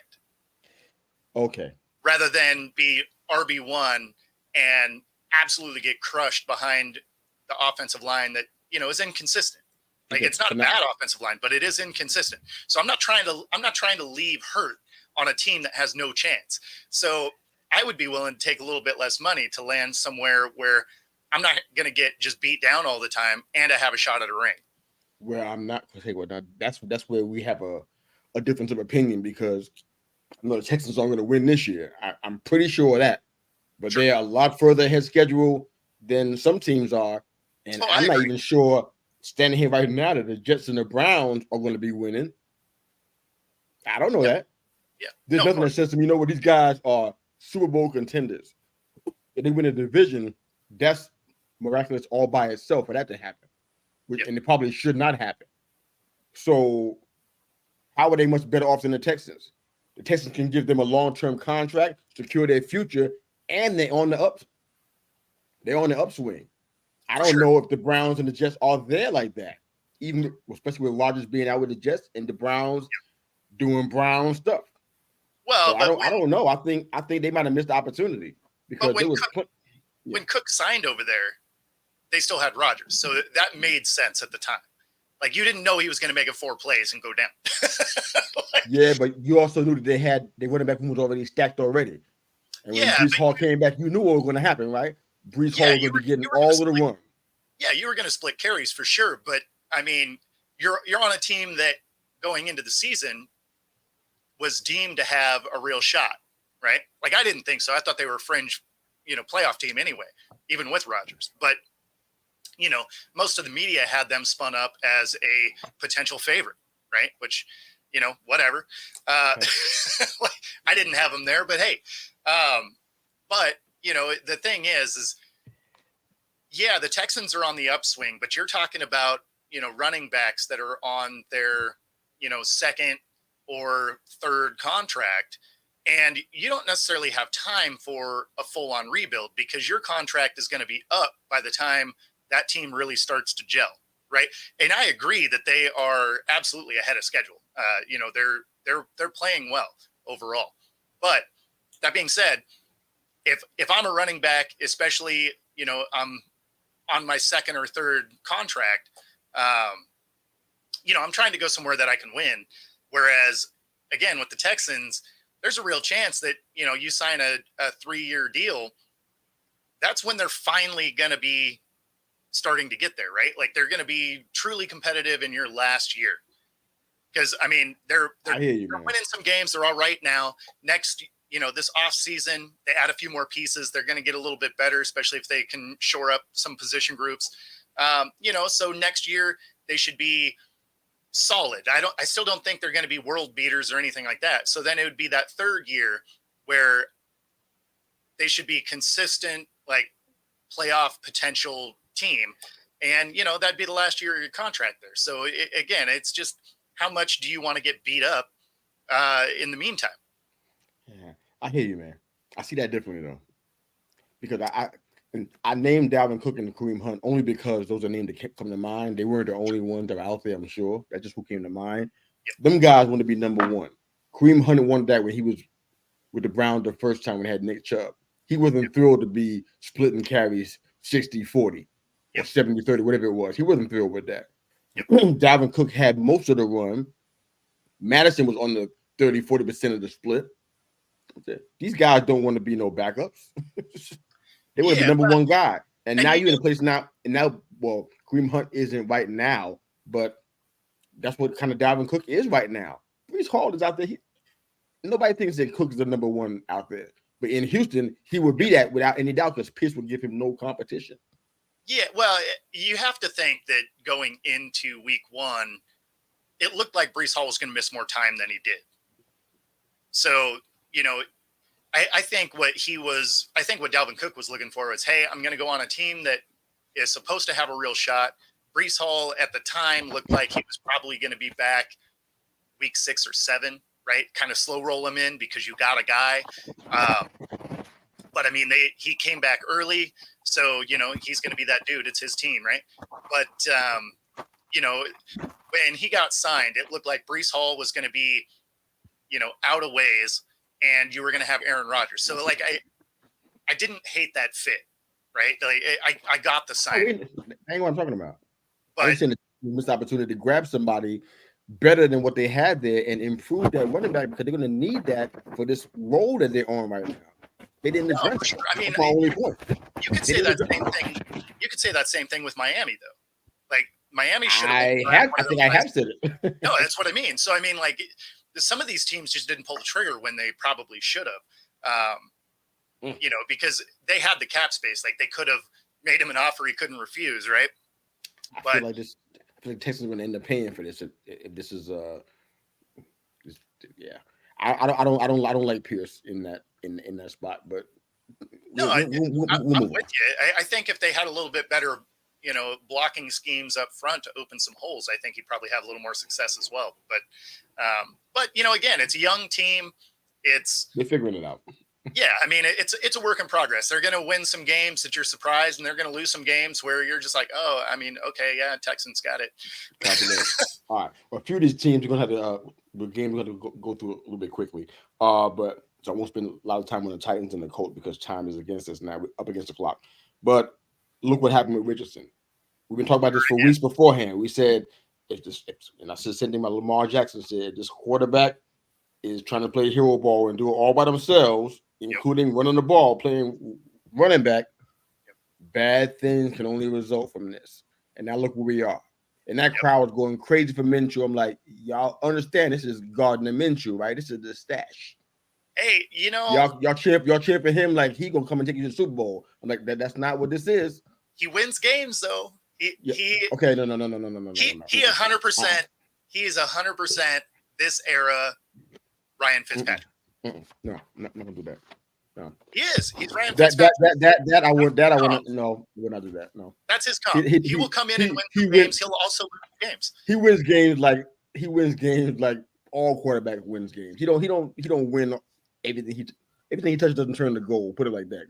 Okay. Rather than be RB1 and absolutely get crushed behind the offensive line that, you know, is inconsistent. Like it's not a bad offensive line, but it is inconsistent. So I'm not trying to leave hurt on a team that has no chance. So I would be willing to take a little bit less money to land somewhere where I'm not going to get just beat down all the time and I have a shot at a ring. Well, I'm not going to say what that's where we have a difference of opinion, because I know the Texans aren't going to win this year. I'm pretty sure of that. But they are a lot further ahead schedule than some teams are. And I'm not even sure, standing here right now, that the Jets and the Browns are going to be winning. I don't know that. Yeah. There's nothing that says to me, you know what, these guys are Super Bowl contenders. If they win a division, that's miraculous all by itself for that to happen. And it probably should not happen. So how are they much better off than the Texans? The Texans can give them a long-term contract, secure their future, and they're on the upswing. I don't know if the Browns and the Jets are there like that, even especially with Rodgers being out with the Jets and the Browns doing Brown stuff. Well, so I don't know. I think they might have missed the opportunity because when Cook signed over there, they still had Rodgers, so that made sense at the time. Like you didn't know he was going to make it 4 plays and go down. Yeah, but you also knew that they running back was already stacked already. And when Breece Hall came back, you knew what was going to happen, right? Breece Hall was going to be getting all of the run. Yeah, you were going to split carries for sure. But, I mean, you're on a team that going into the season was deemed to have a real shot, right? Like, I didn't think so. I thought they were a fringe, playoff team anyway, even with Rodgers. But, most of the media had them spun up as a potential favorite, right? Which, whatever. I didn't have them there, but hey. But, the thing is, the Texans are on the upswing, but you're talking about, running backs that are on their, second or third contract. And you don't necessarily have time for a full-on rebuild because your contract is going to be up by the time that team really starts to gel, right? And I agree that they are absolutely ahead of schedule. They're playing well overall. But that being said, if I'm a running back, especially, I'm on my second or third contract, I'm trying to go somewhere that I can win. Whereas, again, with the Texans, there's a real chance that, you sign a 3-year deal. That's when they're finally going to be starting to get there, right? Like they're going to be truly competitive in your last year. Because, I mean, they're winning some games. They're all right now. Next, this off season, they add a few more pieces. They're going to get a little bit better, especially if they can shore up some position groups. So next year they should be solid. I still don't think they're going to be world beaters or anything like that. So then it would be that third year where they should be consistent, like playoff potential team. And, that'd be the last year of your contract there. So again, it's just how much do you want to get beat up in the meantime? Yeah, I hear you, man. I see that differently though, because I named Dalvin Cook and Kareem Hunt only because those are names that kept coming to mind. They weren't the only ones that were out there, I'm sure. That's just who came to mind. Yep. Them guys want to be number one. Kareem Hunt wanted that when he was with the Browns the first time when they had Nick Chubb. He wasn't thrilled to be splitting carries 60-40 or 70-30, whatever it was. He wasn't thrilled with that. Yep. Dalvin Cook had most of the run. Madison was on the 30-40% of the split. These guys don't want to be no backups. They want to be number one guy. And now you're in a place now, well, Kareem Hunt isn't right now, but that's what kind of Dalvin Cook is right now. Breece Hall is out there. nobody thinks that Cook is the number one out there. But in Houston, he would be that without any doubt because Pitts would give him no competition. Yeah, well, you have to think that going into week 1, it looked like Breece Hall was going to miss more time than he did. So, I think what Dalvin Cook was looking for was, hey, I'm going to go on a team that is supposed to have a real shot. Breece Hall at the time looked like he was probably going to be back week 6 or 7, right? Kind of slow roll him in because you got a guy. But I mean, he came back early, so he's going to be that dude. It's his team, right? But when he got signed, it looked like Breece Hall was going to be, out of ways, and you were going to have Aaron Rodgers. So like, I didn't hate that fit, right? Like I got the sign. Hang on, what I'm talking about. But I'm saying the missed opportunity to grab somebody better than what they had there and improve that running back because they're going to need that for this role that they're on right now. They didn't address it. Sure. I mean, that's my only point. You could say that same thing. You could say that same thing with Miami, though. Like Miami should have. I think I have said it. No, that's what I mean. So I mean, like some of these teams just didn't pull the trigger when they probably should have. Because they had the cap space. Like they could have made him an offer he couldn't refuse, right? I feel like Texas is going to end up paying for this if this is yeah. I don't like Pierce in that spot, but no, I'm with you. I think if they had a little bit better, blocking schemes up front to open some holes, I think he'd probably have a little more success as well. But again, it's a young team. They're figuring it out. Yeah, I mean, it's a work in progress. They're going to win some games that you're surprised, and they're going to lose some games where you're just like, oh, I mean, okay, yeah, Texans got it. All right. Well, a few of these teams, we're going to have to the game we're going to go through a little bit quickly. But so I won't spend a lot of time on the Titans and the Colts because time is against us now. We're up against the clock. But look what happened with Richardson. We've been talking about this for weeks beforehand. We said and I said the same thing about Lamar Jackson said. This quarterback is trying to play hero ball and do it all by themselves, including running the ball, playing running back. Bad things can only result from this. And now look where we are. And that crowd was going crazy for Minshew. I'm like, y'all understand this is Gardner Minshew, right? This is the stash. Hey, y'all cheer for him like he gonna come and take you to the Super Bowl. I'm like, that's not what this is. He wins games though. Okay, no. He 100%. He is 100% this era Ryan Fitzpatrick. No, I'm not gonna do that. No. He is. He's Ryan Fitzpatrick. I would no, we're not do that. No. That's his comp. He will come in and win games. He'll also win games. He wins games like all quarterbacks wins games. He don't win everything he touches doesn't turn to gold. Put it like that.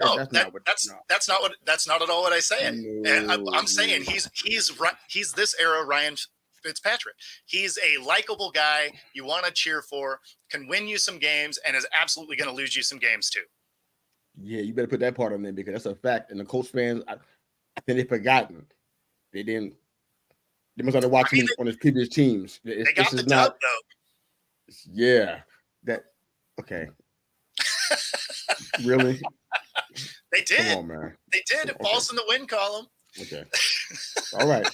That's not at all what I say. And I'm saying he's this era Ryan Fitzpatrick. He's a likable guy you want to cheer for, can win you some games, and is absolutely going to lose you some games too. Yeah, you better put that part on there because that's a fact. And the Colts fans, I think they've forgotten. They must have watched him on his previous teams. They got the dub though. Yeah. Okay. Really? They did. Come on, man. They did. It falls in the win column. Okay. All right.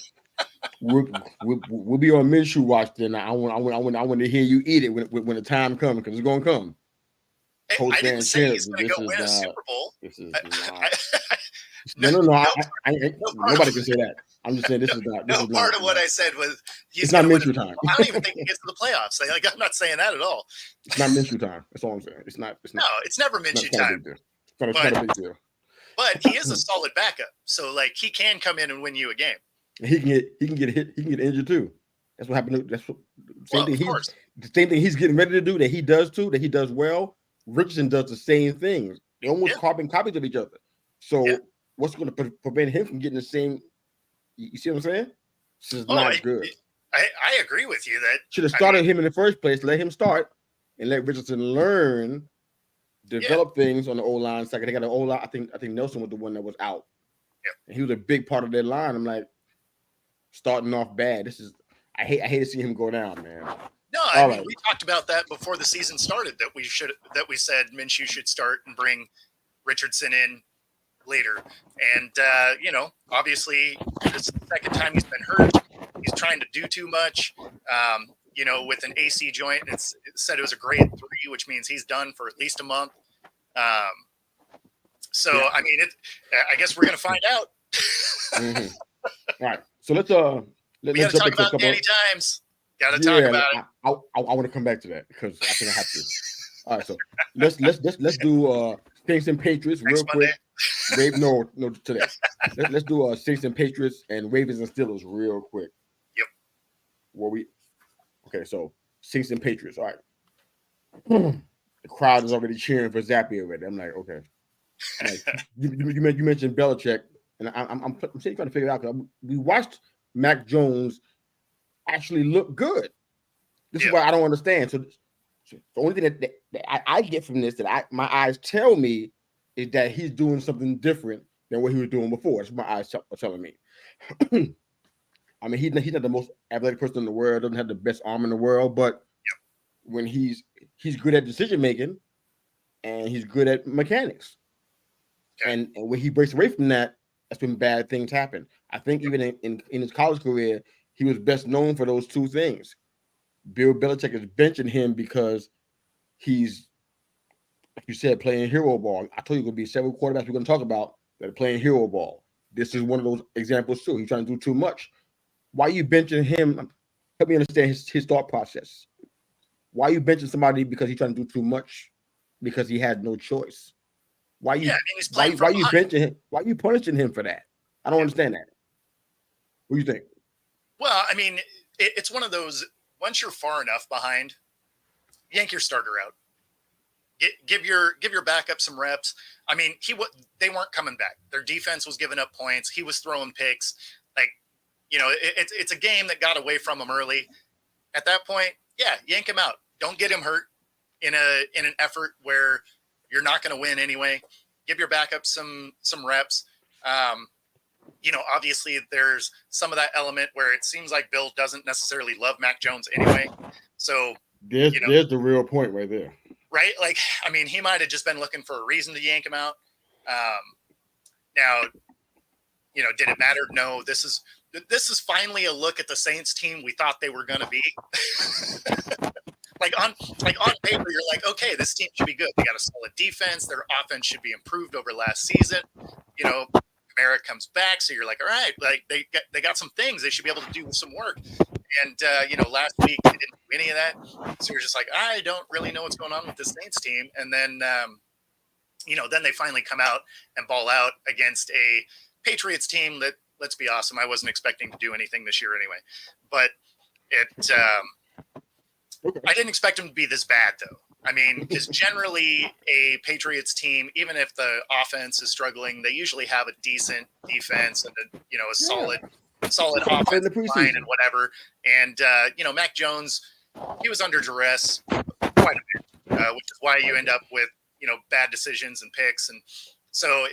We'll be on Minshew watch then. I want to hear you eat it when the time comes because it's gonna come. I didn't say he's going to go win a Super Bowl. No. Nobody can say that. I'm just saying this is not. Part of what I said was it's not Minshew time. I don't even think he gets to the playoffs. Like I'm not saying that at all. It's not Minshew time. That's all I'm saying. It's not. No, it's never Minshew time. It's not a big deal. But he is a solid backup, so like he can come in and win you a game. He can get hit. He can get injured too. That's what happened. The same thing he's getting ready to do that he does too. That he does well. Richardson does the same thing. They almost carbon copies of each other. So what's going to prevent him from getting the same? You see what I'm saying? This is not good. I agree with you. That should have started him in the first place. Let him start and let Richardson learn, develop things on the O line. Second, they got an O line. I think Nelson was the one that was out. Yeah, and he was a big part of their line. I'm like, starting off bad. I hate to see him go down, man. No, I mean, we talked about that before the season started. That we said Minshew should start and bring Richardson in later. And obviously, this is the second time he's been hurt. He's trying to do too much. with an AC joint. It said it was a grade 3, which means he's done for at least a month. So yeah. I mean, I guess we're gonna find out. Mm-hmm. All right, so let's we got to talk about Danny Dimes. Got to talk about it. I want to come back to that because I think I have to. All right, so let's do Saints and Patriots real quick. No, today. Let's do Saints and Patriots and Ravens and Steelers real quick. Yep. Okay, so Saints and Patriots. All right. The crowd is already cheering for Zappe already. I'm like, okay. Like, you mentioned Belichick, and I'm trying to figure it out because we watched Mac Jones actually look good. This is why I don't understand. So the only thing that I get from this my eyes tell me is that he's doing something different than what he was doing before. That's what my eyes are telling me. I mean, he's not the most athletic person in the world, doesn't have the best arm in the world, but when he's good at decision making and he's good at mechanics. And when he breaks away from that, that's when bad things happen. I think even in his college career, he was best known for those two things. Bill Belichick is benching him because he's, like you said, playing hero ball. I told you there's going to be several quarterbacks we're going to talk about that are playing hero ball. This is one of those examples too. He's trying to do too much. Why are you benching him? Help me understand his thought process. Why are you benching somebody because he's trying to do too much? Because he had no choice. Why you benching him? Why are you punishing him for that? I don't understand that. What do you think? Well, I mean, it's one of those. Once you're far enough behind, yank your starter out. Give your backup some reps. I mean, they weren't coming back. Their defense was giving up points. He was throwing picks. Like, it's a game that got away from him early. At that point, yank him out. Don't get him hurt in an effort where you're not going to win anyway. Give your backup some reps. Obviously there's some of that element where it seems like Bill doesn't necessarily love Mac Jones anyway. So there's the real point right there. Right? Like, I mean, he might have just been looking for a reason to yank him out. Now, did it matter? No, this is finally a look at the Saints team we thought they were going to be. Like on paper, you're like, okay, this team should be good. They got a solid defense. Their offense should be improved over last season. Kamara comes back, so you're like, all right, like they got some things. They should be able to do some work. And last week they didn't do any of that. So you're just like, I don't really know what's going on with the Saints team. And then then they finally come out and ball out against a Patriots team that, let's be awesome, I wasn't expecting to do anything this year anyway. But I didn't expect them to be this bad, though. I mean, because generally a Patriots team, even if the offense is struggling, they usually have a decent defense and a solid offensive line and whatever. And Mac Jones, he was under duress quite a bit, which is why you end up with bad decisions and picks. And so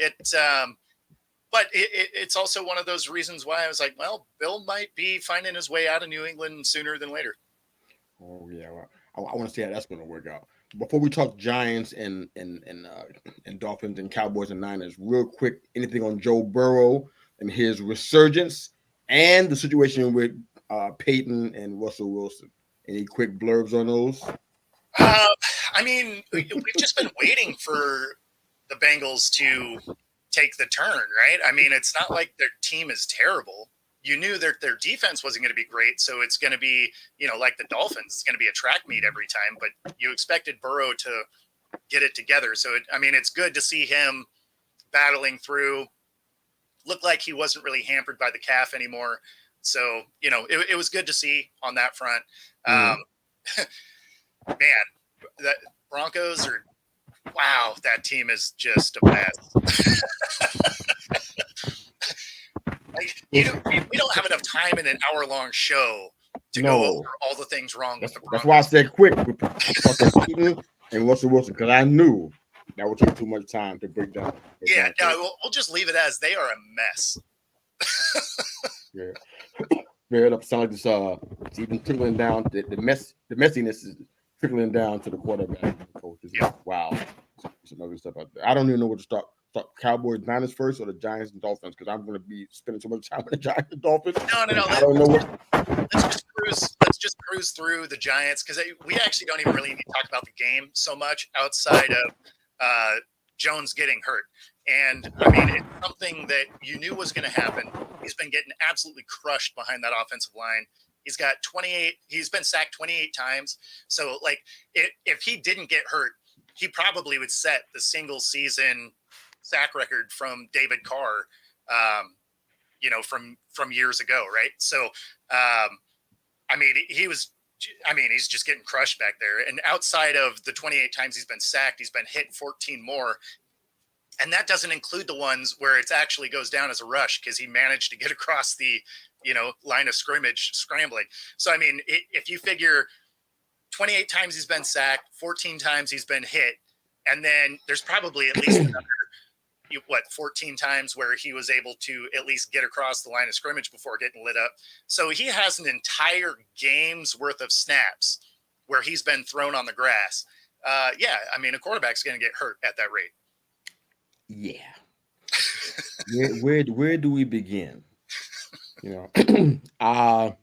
but it's also one of those reasons why I was like, well, Bill might be finding his way out of New England sooner than later. Oh yeah, well, I want to see how that's going to work out. Before we talk Giants and Dolphins and Cowboys and Niners, real quick, anything on Joe Burrow and his resurgence and the situation with Peyton and Russell Wilson? Any quick blurbs on those? I mean, we've just been waiting for the Bengals to take the turn, right? I mean, it's not like their team is terrible. You knew their defense wasn't going to be great, so it's going to be, like the Dolphins, it's going to be a track meet every time, but you expected Burrow to get it together. So, it's good to see him battling through. Looked like he wasn't really hampered by the calf anymore. So, it was good to see on that front. Man, that Broncos are, wow, that team is just a mess. We don't have enough time in an hour-long show to go over all the things wrong with the Broncos. That's why I said quick with Peyton and Russell Wilson, because I knew that would take too much time to break down. Yeah, no, we'll just leave it as they are a mess. Yeah. Fair enough. Sound like this it's even trickling down. The messiness is trickling down to the quarterback coaches. Yeah. Wow. There's another stuff out there. I don't even know what to start Cowboys, Niners first, or the Giants and Dolphins, because I'm going to be spending so much time with the Giants and Dolphins. No. I don't know what. Let's just cruise cruise through the Giants because we actually don't even really need to talk about the game so much outside of Jones getting hurt. And I mean, it's something that you knew was going to happen. He's been getting absolutely crushed behind that offensive line. He's got 28. He's been sacked 28 times. So, like, if he didn't get hurt, he probably would set the single season sack record from David Carr, from years ago, right? So, I mean, he's just getting crushed back there. And outside of the 28 times he's been sacked, he's been hit 14 more. And that doesn't include the ones where it actually goes down as a rush because he managed to get across the, line of scrimmage scrambling. So, I mean, if you figure 28 times he's been sacked, 14 times he's been hit, and then there's probably at least another, 14 times where he was able to at least get across the line of scrimmage before getting lit up. So he has an entire game's worth of snaps where he's been thrown on the grass. I mean, a quarterback's going to get hurt at that rate. Yeah. Where do we begin? I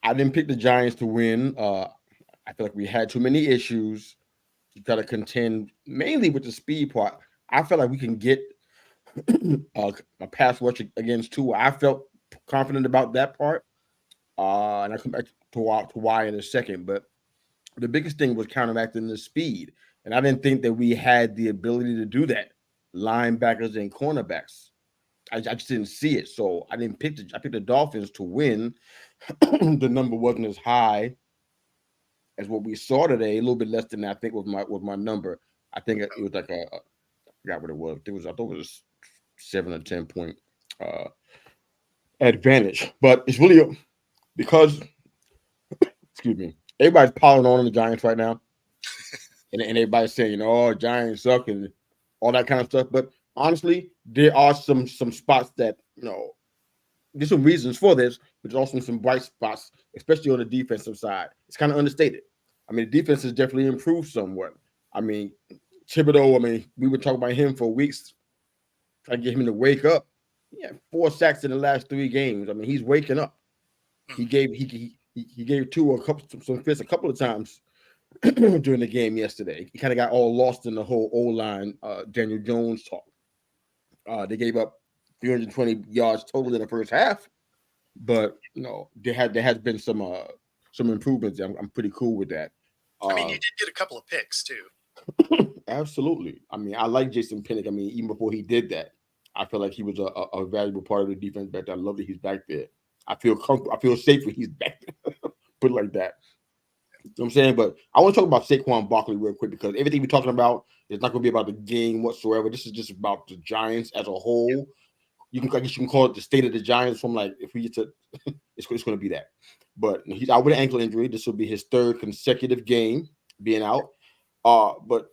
didn't pick the Giants to win. I feel like we had too many issues to try to contend, mainly with the speed part. I felt like we can get a pass rush against Tua. I felt confident about that part, and I'll come back to why in a second. But the biggest thing was counteracting the speed, and I didn't think that we had the ability to do that. Linebackers and cornerbacks, I just didn't see it. So I didn't pick I picked the Dolphins to win. The number wasn't as high as what we saw today. A little bit less than that, I think was my number. I think it was like I forgot what it was. I thought it was 7 or 10 point advantage. But it's really because, excuse me, everybody's piling on the Giants right now, and everybody's saying, "Oh, Giants suck," and all that kind of stuff. But honestly, there are some spots that there's some reasons for this, but there's also some bright spots, especially on the defensive side. It's kind of understated. I mean, the defense has definitely improved somewhat. I mean, Thibodeau, we were talking about him for weeks, trying to get him to wake up. He had 4 sacks in the last 3 games. I mean, he's waking up. He gave Tua some fits a couple of times during the game yesterday. He kind of got all lost in the whole O-line Daniel Jones talk. They gave up 320 yards total in the first half, but there has been some improvements. I'm pretty cool with that. You did get a couple of picks too. Absolutely. I mean, I like Jason Pinnock. I mean, even before he did that, I feel like he was a valuable part of the defense back there. I love that he's back there. I feel comfortable. I feel safe when he's back there. Put it like that. You know what I'm saying? But I want to talk about Saquon Barkley real quick because everything we're talking about is not going to be about the game whatsoever. This is just about the Giants as a whole. I guess you can call it the state of the Giants. From like, if we get to, it's going to be that. But he's out with an ankle injury. This will be his 3rd consecutive game being out. But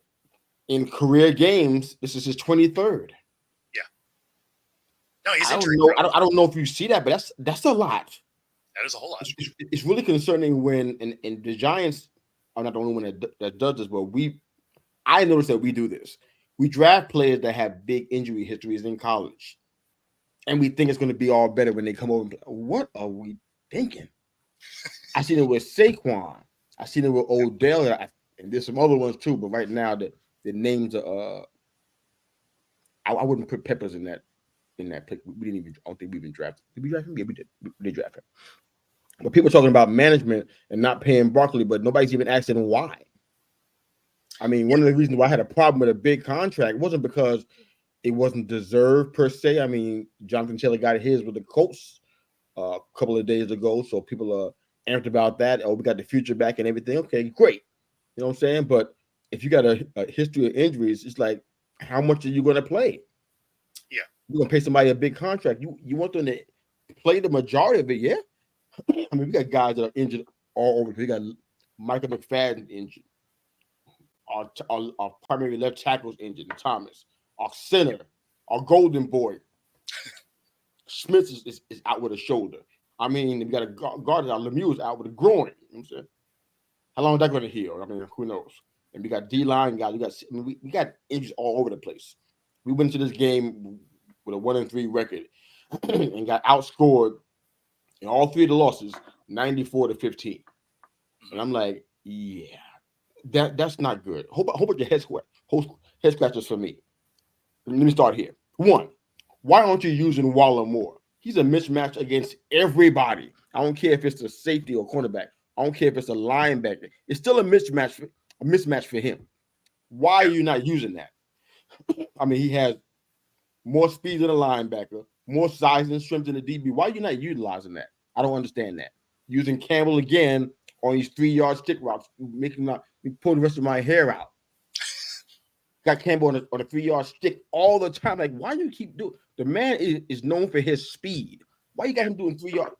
in career games, this is his 23rd. Yeah. No, he's injured. I don't know if you see that, but that's a lot. That is a whole lot. It's really concerning when and the Giants are not the only one that does this, but I noticed that we do this. We draft players that have big injury histories in college, and we think it's going to be all better when they come over. What are we thinking? I seen it with Saquon. I seen it with Odell, and there's some other ones too. But right now, the names are. I wouldn't put Peppers in that pick. We didn't even. I don't think we even drafted. Did we draft him? Yeah, we did. We did draft him. But people are talking about management and not paying Barkley, but nobody's even asking why. I mean, one of the reasons why I had a problem with a big contract wasn't because it wasn't deserved per se. I mean, Jonathan Taylor got his with the Colts a couple of days ago, so people are amped about that. Oh, we got the future back and everything. Okay, great. You know what I'm saying? But if you got a history of injuries, it's like, how much are you going to play? Yeah. You're going to pay somebody a big contract. You want them to play the majority of it, yeah? I mean, we got guys that are injured all over. We got Michael McFadden injured. Our primary left tackle's injured, Thomas. Our center, our golden boy, Smith is out with a shoulder. I mean, we got a guard out. Lemieux is out with a groin. You know what I'm saying? How long is that going to heal? I mean, who knows? And we got D-line guys. We got injuries all over the place. We went into this game with a 1-3 record and got outscored in all 3 of the losses, 94-15. And I'm like, yeah, that's not good. Hope your head scratchers for me. Let me start here. One, why aren't you using Waller more? He's a mismatch against everybody. I don't care if it's a safety or cornerback. I don't care if it's a linebacker. It's still a mismatch for him. Why are you not using that? I mean, he has more speed than a linebacker, more size and strength than a DB. Why are you not utilizing that? I don't understand that. Using Campbell again on these 3-yard stick routes, making me pull the rest of my hair out. Got Campbell on a 3-yard stick all the time. Like, why do you keep doing? The man is known for his speed. Why you got him doing 3 yards?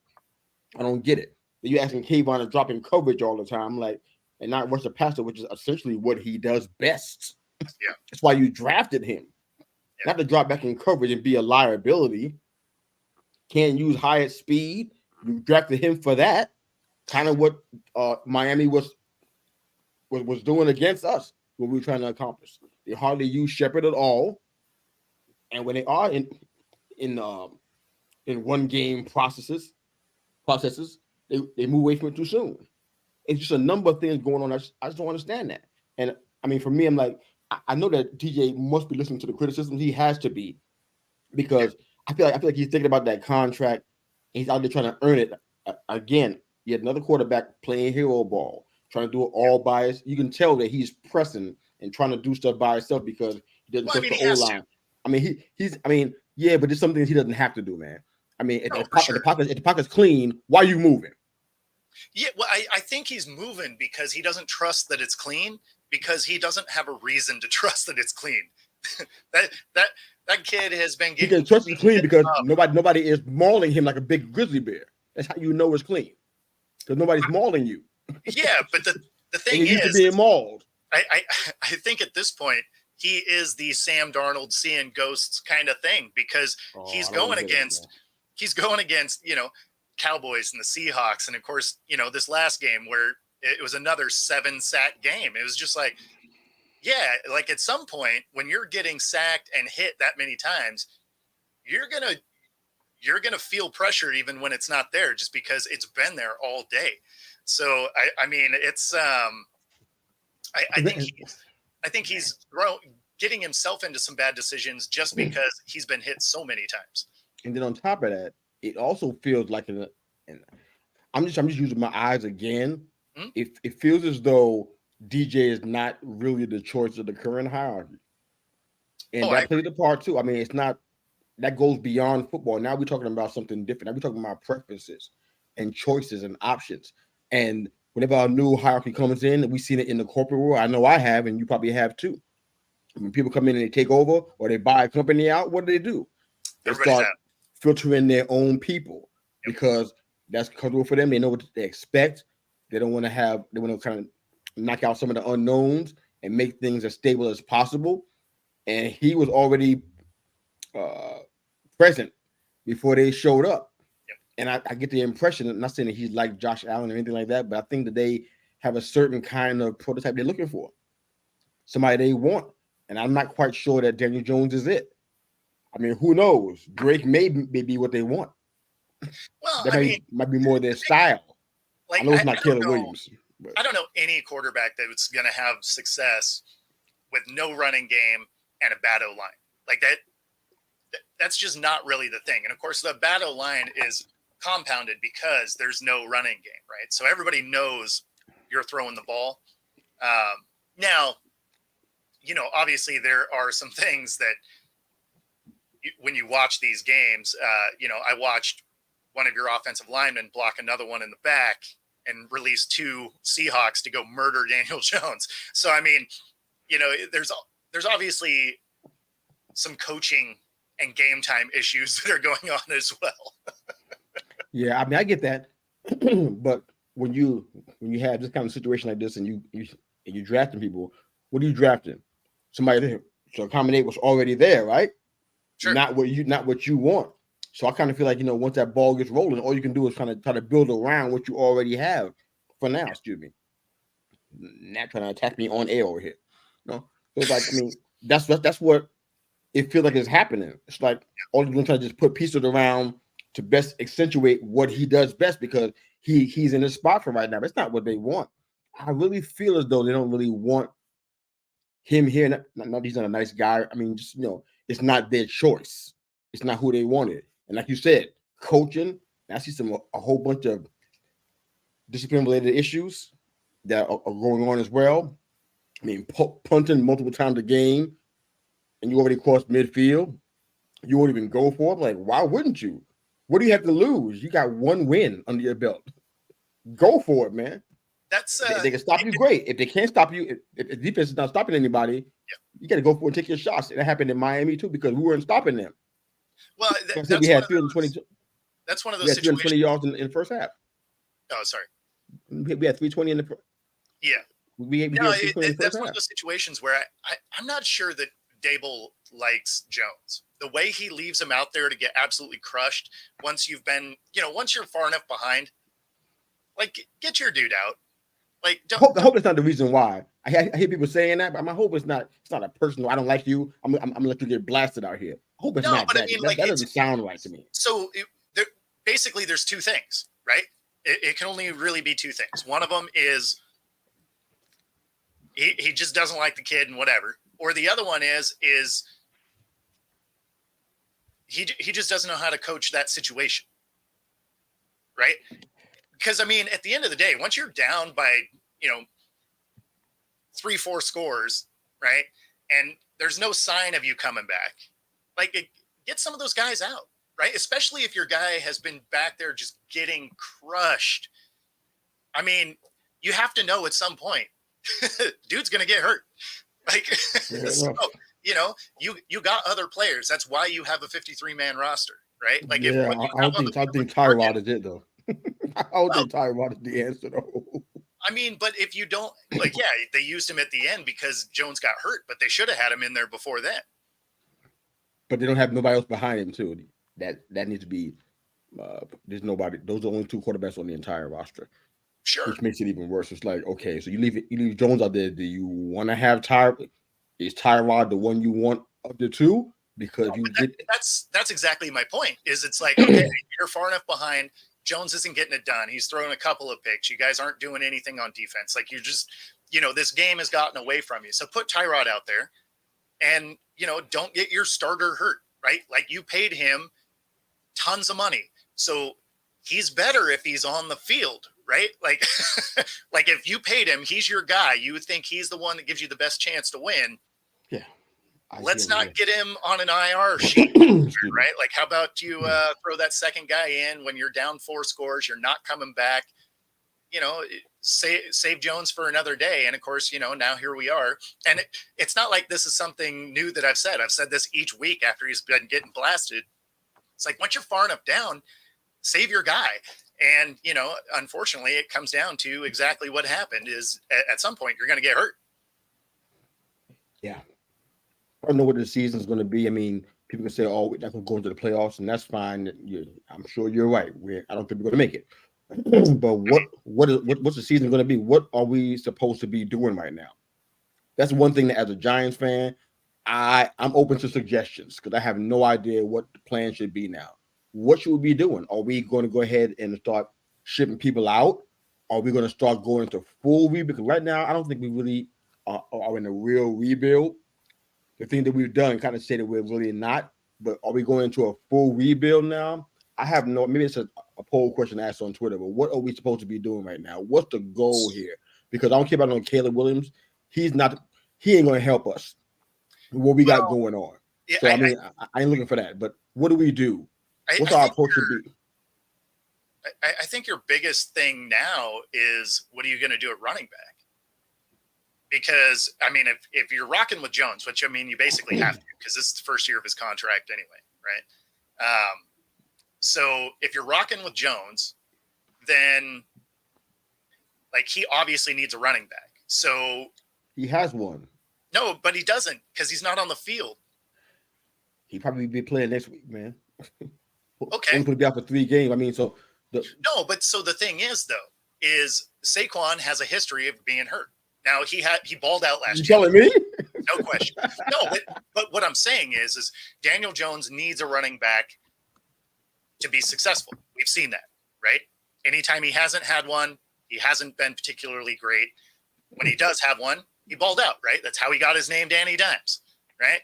I don't get it. You asking Kayvon to drop in coverage all the time, like, and not rush the passer, which is essentially what he does best. Yeah, that's why you drafted him. Yeah. Not to drop back in coverage and be a liability. Can't use high speed. You drafted him for that. Kind of what Miami was doing against us. What we were trying to accomplish. They hardly use Shepard at all, and when they are in one game processes, they move away from it too soon. It's just a number of things going on. I just don't understand that. And I mean, for me, I'm like, I know that TJ must be listening to the criticism. He has to be, because I feel like he's thinking about that contract. He's out there trying to earn it again. Yet another quarterback playing hero ball, trying to do it all by his. You can tell that he's pressing and trying to do stuff by himself because he doesn't trust the O-line. I mean, he's. I mean, yeah, but there's some things he doesn't have to do, man. I mean, if the pocket's clean, why are you moving? Yeah, well, I think he's moving because he doesn't trust that it's clean, because he doesn't have a reason to trust that it's clean. that kid has been getting. He can trust it's clean because nobody is mauling him like a big grizzly bear. That's how you know it's clean, because nobody's mauling you. Yeah, but the thing is, used to being mauled. I think at this point he is the Sam Darnold seeing ghosts kind of thing, because he's going against Cowboys and the Seahawks, and of course this last game where it was another 7-sack game. It was just like, yeah, like at some point when you're getting sacked and hit that many times, you're gonna feel pressure even when it's not there, just because it's been there all day. So I mean, it's I think he's getting himself into some bad decisions just because he's been hit so many times. And then on top of that, it also feels like I'm just using my eyes again. Mm-hmm. It feels as though DJ is not really the choice of the current hierarchy, and that plays a part too. I mean, it's not that goes beyond football. Now we're talking about something different. Now we're talking about preferences and choices and options. And whenever a new hierarchy comes in, we've seen it in the corporate world. I know I have, and you probably have too. When people come in and they take over or they buy a company out, what do? They start filtering their own people because that's comfortable for them. They know what they expect. They want to kind of knock out some of the unknowns and make things as stable as possible. And he was already present before they showed up. And I get the impression, I'm not saying that he's like Josh Allen or anything like that, but I think that they have a certain kind of prototype they're looking for. Somebody they want. And I'm not quite sure that Daniel Jones is it. I mean, who knows? Drake may be what they want. Well, that might be more their style. Like, I know it's not Caleb Williams. But I don't know any quarterback that's going to have success with no running game and a bad O-line. Like that's just not really the thing. And of course, the bad O-line is compounded because there's no running game, right? So everybody knows you're throwing the ball. Now, obviously there are some things that when you watch these games, I watched one of your offensive linemen block another one in the back and release 2 Seahawks to go murder Daniel Jones. So, I mean, there's obviously some coaching and game time issues that are going on as well. Yeah, I mean, I get that. But when you have this kind of situation like this and you drafting people, what are you drafting? Somebody to accommodate what's already there, right? Sure. Not what you want. So I kind of feel like, once that ball gets rolling, all you can do is kind of try to build around what you already have for now. Excuse me. Not trying to attack me on air over here. No. So it's like, I mean, that's what it feels like is happening. It's like all you're going to try to just put pieces around to best accentuate what he does best, because he's in the spot for right now. That's not what they want. I really feel as though they don't really want him here. Not he's not a nice guy. I mean, just it's not their choice. It's not who they wanted. And like you said, coaching. I see a whole bunch of discipline related issues that are going on as well. I mean, punting multiple times a game, and you already crossed midfield. You won't even go for it. Like, why wouldn't you? What do you have to lose? You got one win under your belt. Go for it, man. That's they can stop you. Great. If they can't stop you, if the defense is not stopping anybody, you got to go for it and take your shots. And that happened in Miami too because we weren't stopping them. Well, we had 320. That's one of those situations. 320 yards in the first half. Oh, sorry. We had 320 in the. Yeah. That's one of those situations where I'm not sure that Dable likes Jones. The way he leaves him out there to get absolutely crushed once you've been, once you're far enough behind, like get your dude out. Like, I hope that's not the reason why. I hear people saying that, but my hope it's not a personal. I don't like you. I'm gonna let you get blasted out here. I hope it's not that. I mean, that doesn't sound right to me. So basically, there's two things, right? It can only really be two things. One of them is he just doesn't like the kid and whatever, or the other one is he just doesn't know how to coach that situation, right? Because I mean, at the end of the day, once you're down by 3-4 scores, right, and there's no sign of you coming back, like get some of those guys out, right? Especially if your guy has been back there just getting crushed. I mean, you have to know at some point, dude's gonna get hurt. Like, so, you got other players. That's why you have a 53-man roster, right? Like, I don't think Tyrod is it though. I don't think Tyrod is the answer though. I mean, but if you don't they used him at the end because Jones got hurt, but they should have had him in there before then. But they don't have nobody else behind him too. That needs to be. There's nobody. Those are the only two quarterbacks on the entire roster. Sure. Which makes it even worse. It's like, okay, so you leave Jones out there. Do you want to have Tyrod? Is Tyrod the one you want of the two? Because that's exactly my point. Is it's like, okay, you're far enough behind. Jones isn't getting it done. He's throwing a couple of picks. You guys aren't doing anything on defense. Like, you're just, this game has gotten away from you. So put Tyrod out there and, don't get your starter hurt, right? Like, you paid him tons of money. So he's better if he's on the field, right? Like, like if you paid him, he's your guy. You would think he's the one that gives you the best chance to win. Yeah. Let's not get him on an IR sheet, right? Like, how about you throw that second guy in when you're down 4 scores, you're not coming back, save Jones for another day. And of course, now here we are. And it's not like this is something new that I've said. I've said this each week after he's been getting blasted. It's like, once you're far enough down, save your guy. And, unfortunately, it comes down to exactly what happened is at some point you're going to get hurt. Yeah. I don't know what the season's going to be. I mean, people can say, "Oh, we're not going to go into the playoffs," and that's fine. I'm sure you're right. I don't think we're going to make it. But what's the season going to be? What are we supposed to be doing right now? That's one thing that, as a Giants fan, I'm open to suggestions because I have no idea what the plan should be now. What should we be doing? Are we going to go ahead and start shipping people out? Are we going to start going to full rebuild? Because right now, I don't think we really are in a real rebuild. The thing that we've done kind of say that we're really not, but are we going into a full rebuild now? I have maybe it's a poll question asked on Twitter, but what are we supposed to be doing right now? What's the goal here? Because I don't care about Caleb Williams. He ain't going to help us. What we got going on. Yeah, so I ain't looking for that, but what do we do? What's our approach to be? I think your biggest thing now is, what are you going to do at running back? Because, I mean, if you're rocking with Jones, which, I mean, you basically have to, because this is the first year of his contract anyway, right? So if you're rocking with Jones, then, like, he obviously needs a running back. So he has one. No, but he doesn't, because he's not on the field. He probably be playing next week, man. Okay. He's going to be out for 3 games. I mean, so no, but so the thing is, though, is Saquon has a history of being hurt. Now he balled out last year. You telling me? No question. No, but what I'm saying is Daniel Jones needs a running back to be successful. We've seen that, right? anytime he hasn't had one, he hasn't been particularly great. When he does have one, he balled out, right? That's how he got his name, Danny Dimes, right?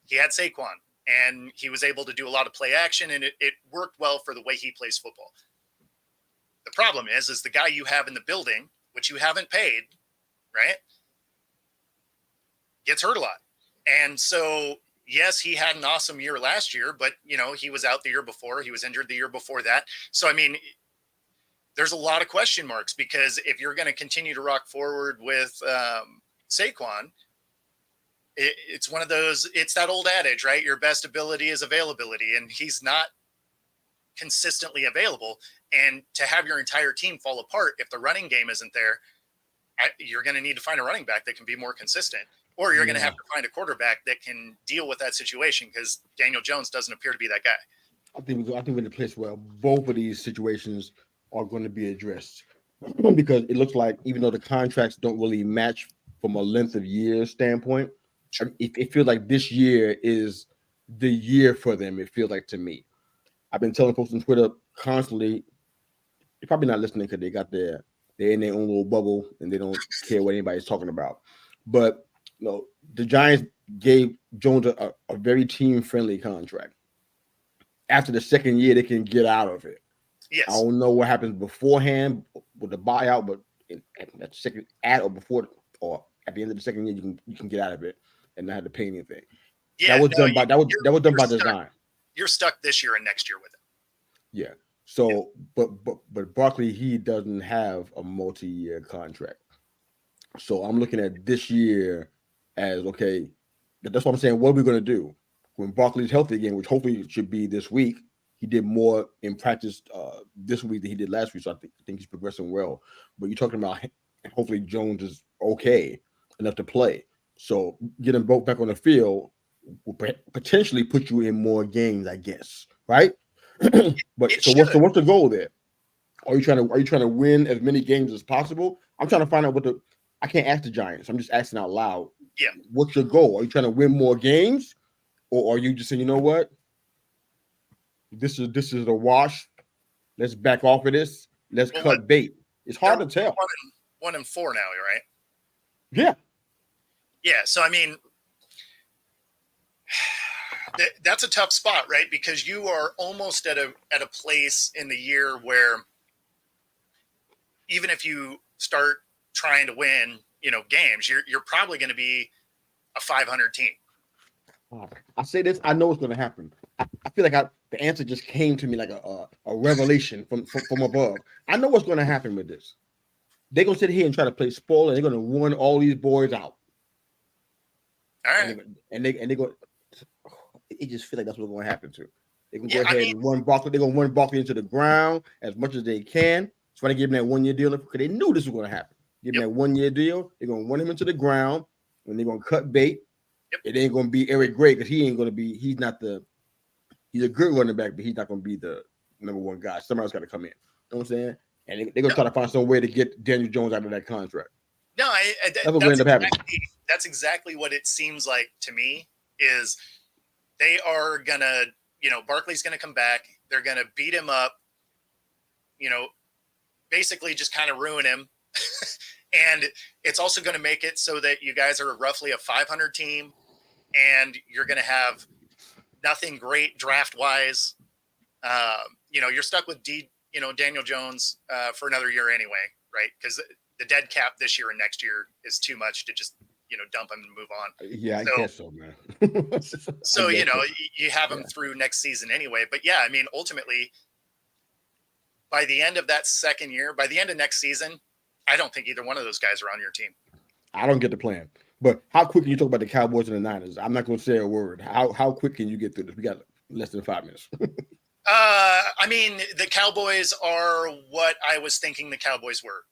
He had Saquon, and he was able to do a lot of play action, and it worked well for the way he plays football. The problem is the guy you have in the building, which you haven't paid, right, gets hurt a lot. And so, yes, he had an awesome year last year, but, he was out the year before. He was injured the year before that. So, I mean, there's a lot of question marks, because if you're going to continue to rock forward with Saquon, it's one of those, it's that old adage, right? Your best ability is availability, and he's not consistently available. And to have your entire team fall apart if the running game isn't there, you're going to need to find a running back that can be more consistent, or you're going to have to find a quarterback that can deal with that situation, because Daniel Jones doesn't appear to be that guy. I think we're in a place where both of these situations are going to be addressed, because it looks like, even though the contracts don't really match from a length of years standpoint, it feels like this year is the year for them. It feels like, to me. I've been telling folks on Twitter constantly, you're probably not listening because they're in their own little bubble and they don't care what anybody's talking about. But the Giants gave Jones a very team-friendly contract. After the second year, they can get out of it. Yes. I don't know what happens beforehand with the buyout, but at the second or before, or at the end of the second year, you can get out of it and not have to pay anything. Yeah, that was done by design. You're stuck this year and next year with it. Yeah. So, but Barkley, he doesn't have a multi-year contract. So I'm looking at this year as, okay, that's what I'm saying. What are we going to do when Barkley's healthy again, which hopefully should be this week? He did more in practice this week than he did last week, so I think he's progressing well. But you're talking about, hopefully Jones is okay enough to play. So getting both back on the field will potentially put you in more games, I guess, right? But what's the goal there? Are you trying to win as many games as possible? I'm trying to find out I can't ask the Giants. I'm just asking out loud. Yeah. What's your goal? Are you trying to win more games, or are you just saying, you know what? This is a wash. Let's back off of this. Let's cut bait. It's hard to tell. 1-4 now, right? Yeah. Yeah. So I mean, that's a tough spot, right? Because you are almost at a place in the year where, even if you start trying to win, games, you're probably going to be a 500 team. I say this, I know it's going to happen. I feel like the answer just came to me like a revelation from above. I know what's going to happen with this. They're going to sit here and try to play spoiler. They're going to run all these boys out. All right. And they go. It just feels like that's what's going to happen too. They can go ahead and run Barkley. They're going to run Barkley into the ground as much as they can. So they give him that 1 year deal because they knew this was going to happen. Give him that 1 year deal. They're going to run him into the ground, and they're going to cut bait. Yep. It ain't going to be Eric Gray because he ain't going to be. He's a good running back, but he's not going to be the number one guy. Somebody else got to come in. You know what I'm saying? And they're going to try to find some way to get Daniel Jones out of that contract. No, that's exactly what it seems like to me. Is they are gonna, Barkley's gonna come back. They're gonna beat him up. Basically just kind of ruin him. And it's also going to make it so that you guys are roughly a 500 team, and you're going to have nothing great draft wise. You're stuck with Daniel Jones for another year anyway, right? Because the dead cap this year and next year is too much to just dump him and move on. Yeah, I guess so, man. So you have him through next season anyway. But yeah, I mean, ultimately, by the end of that second year, by the end of next season, I don't think either one of those guys are on your team. I don't get the plan. But how quick can you talk about the Cowboys and the Niners? I'm not going to say a word. How quick can you get through this? We got less than 5 minutes. I mean, the Cowboys are what I was thinking the Cowboys were.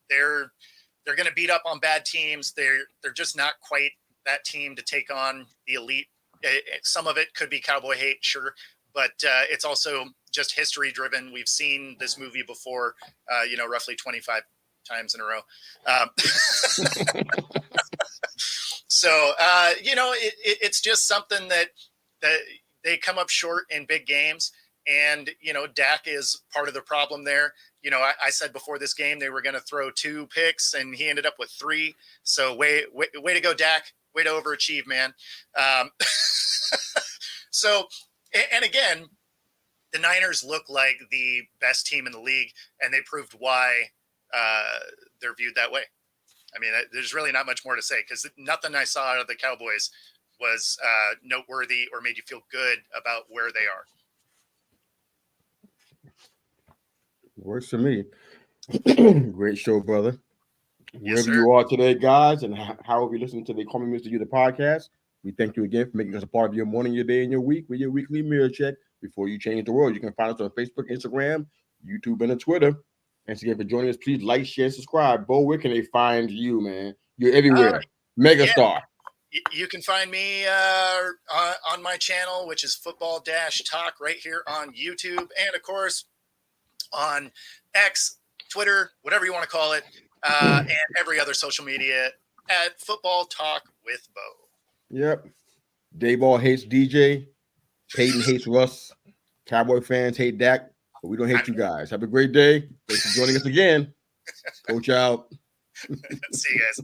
They're going to beat up on bad teams. They're just not quite that team to take on the elite. Some of it could be Cowboy hate, sure, but it's also just history driven. We've seen this movie before, roughly 25 times in a row. So, it's just something that they come up short in big games. And, Dak is part of the problem there. I said before this game they were going to throw 2 picks, and he ended up with 3. So way to go, Dak. Way to overachieve, man. So, and again, the Niners look like the best team in the league, and they proved why they're viewed that way. I mean, there's really not much more to say because nothing I saw out of the Cowboys was noteworthy or made you feel good about where they are. Works for me. Great show, brother. Yes, Wherever you are today, guys, and however you listen to the Call Me Mr. You, the podcast, we thank you again for making us a part of your morning, your day, and your week with your weekly mirror check before you change the world. You can find us on Facebook, Instagram, YouTube, and on Twitter. Thanks again for joining us. Please like, share, subscribe. Bo, where can they find you, man? You're everywhere. Megastar. Yeah. You can find me on my channel, which is Football-Talk right here on YouTube. And, of course, on X, Twitter, whatever you want to call it, and every other social media at Football Talk with Bo. Yep. Dayball hates DJ. Peyton hates Russ. Cowboy fans hate Dak. But we don't hate you guys. Have a great day. Thanks for joining us again. Coach out. See you guys.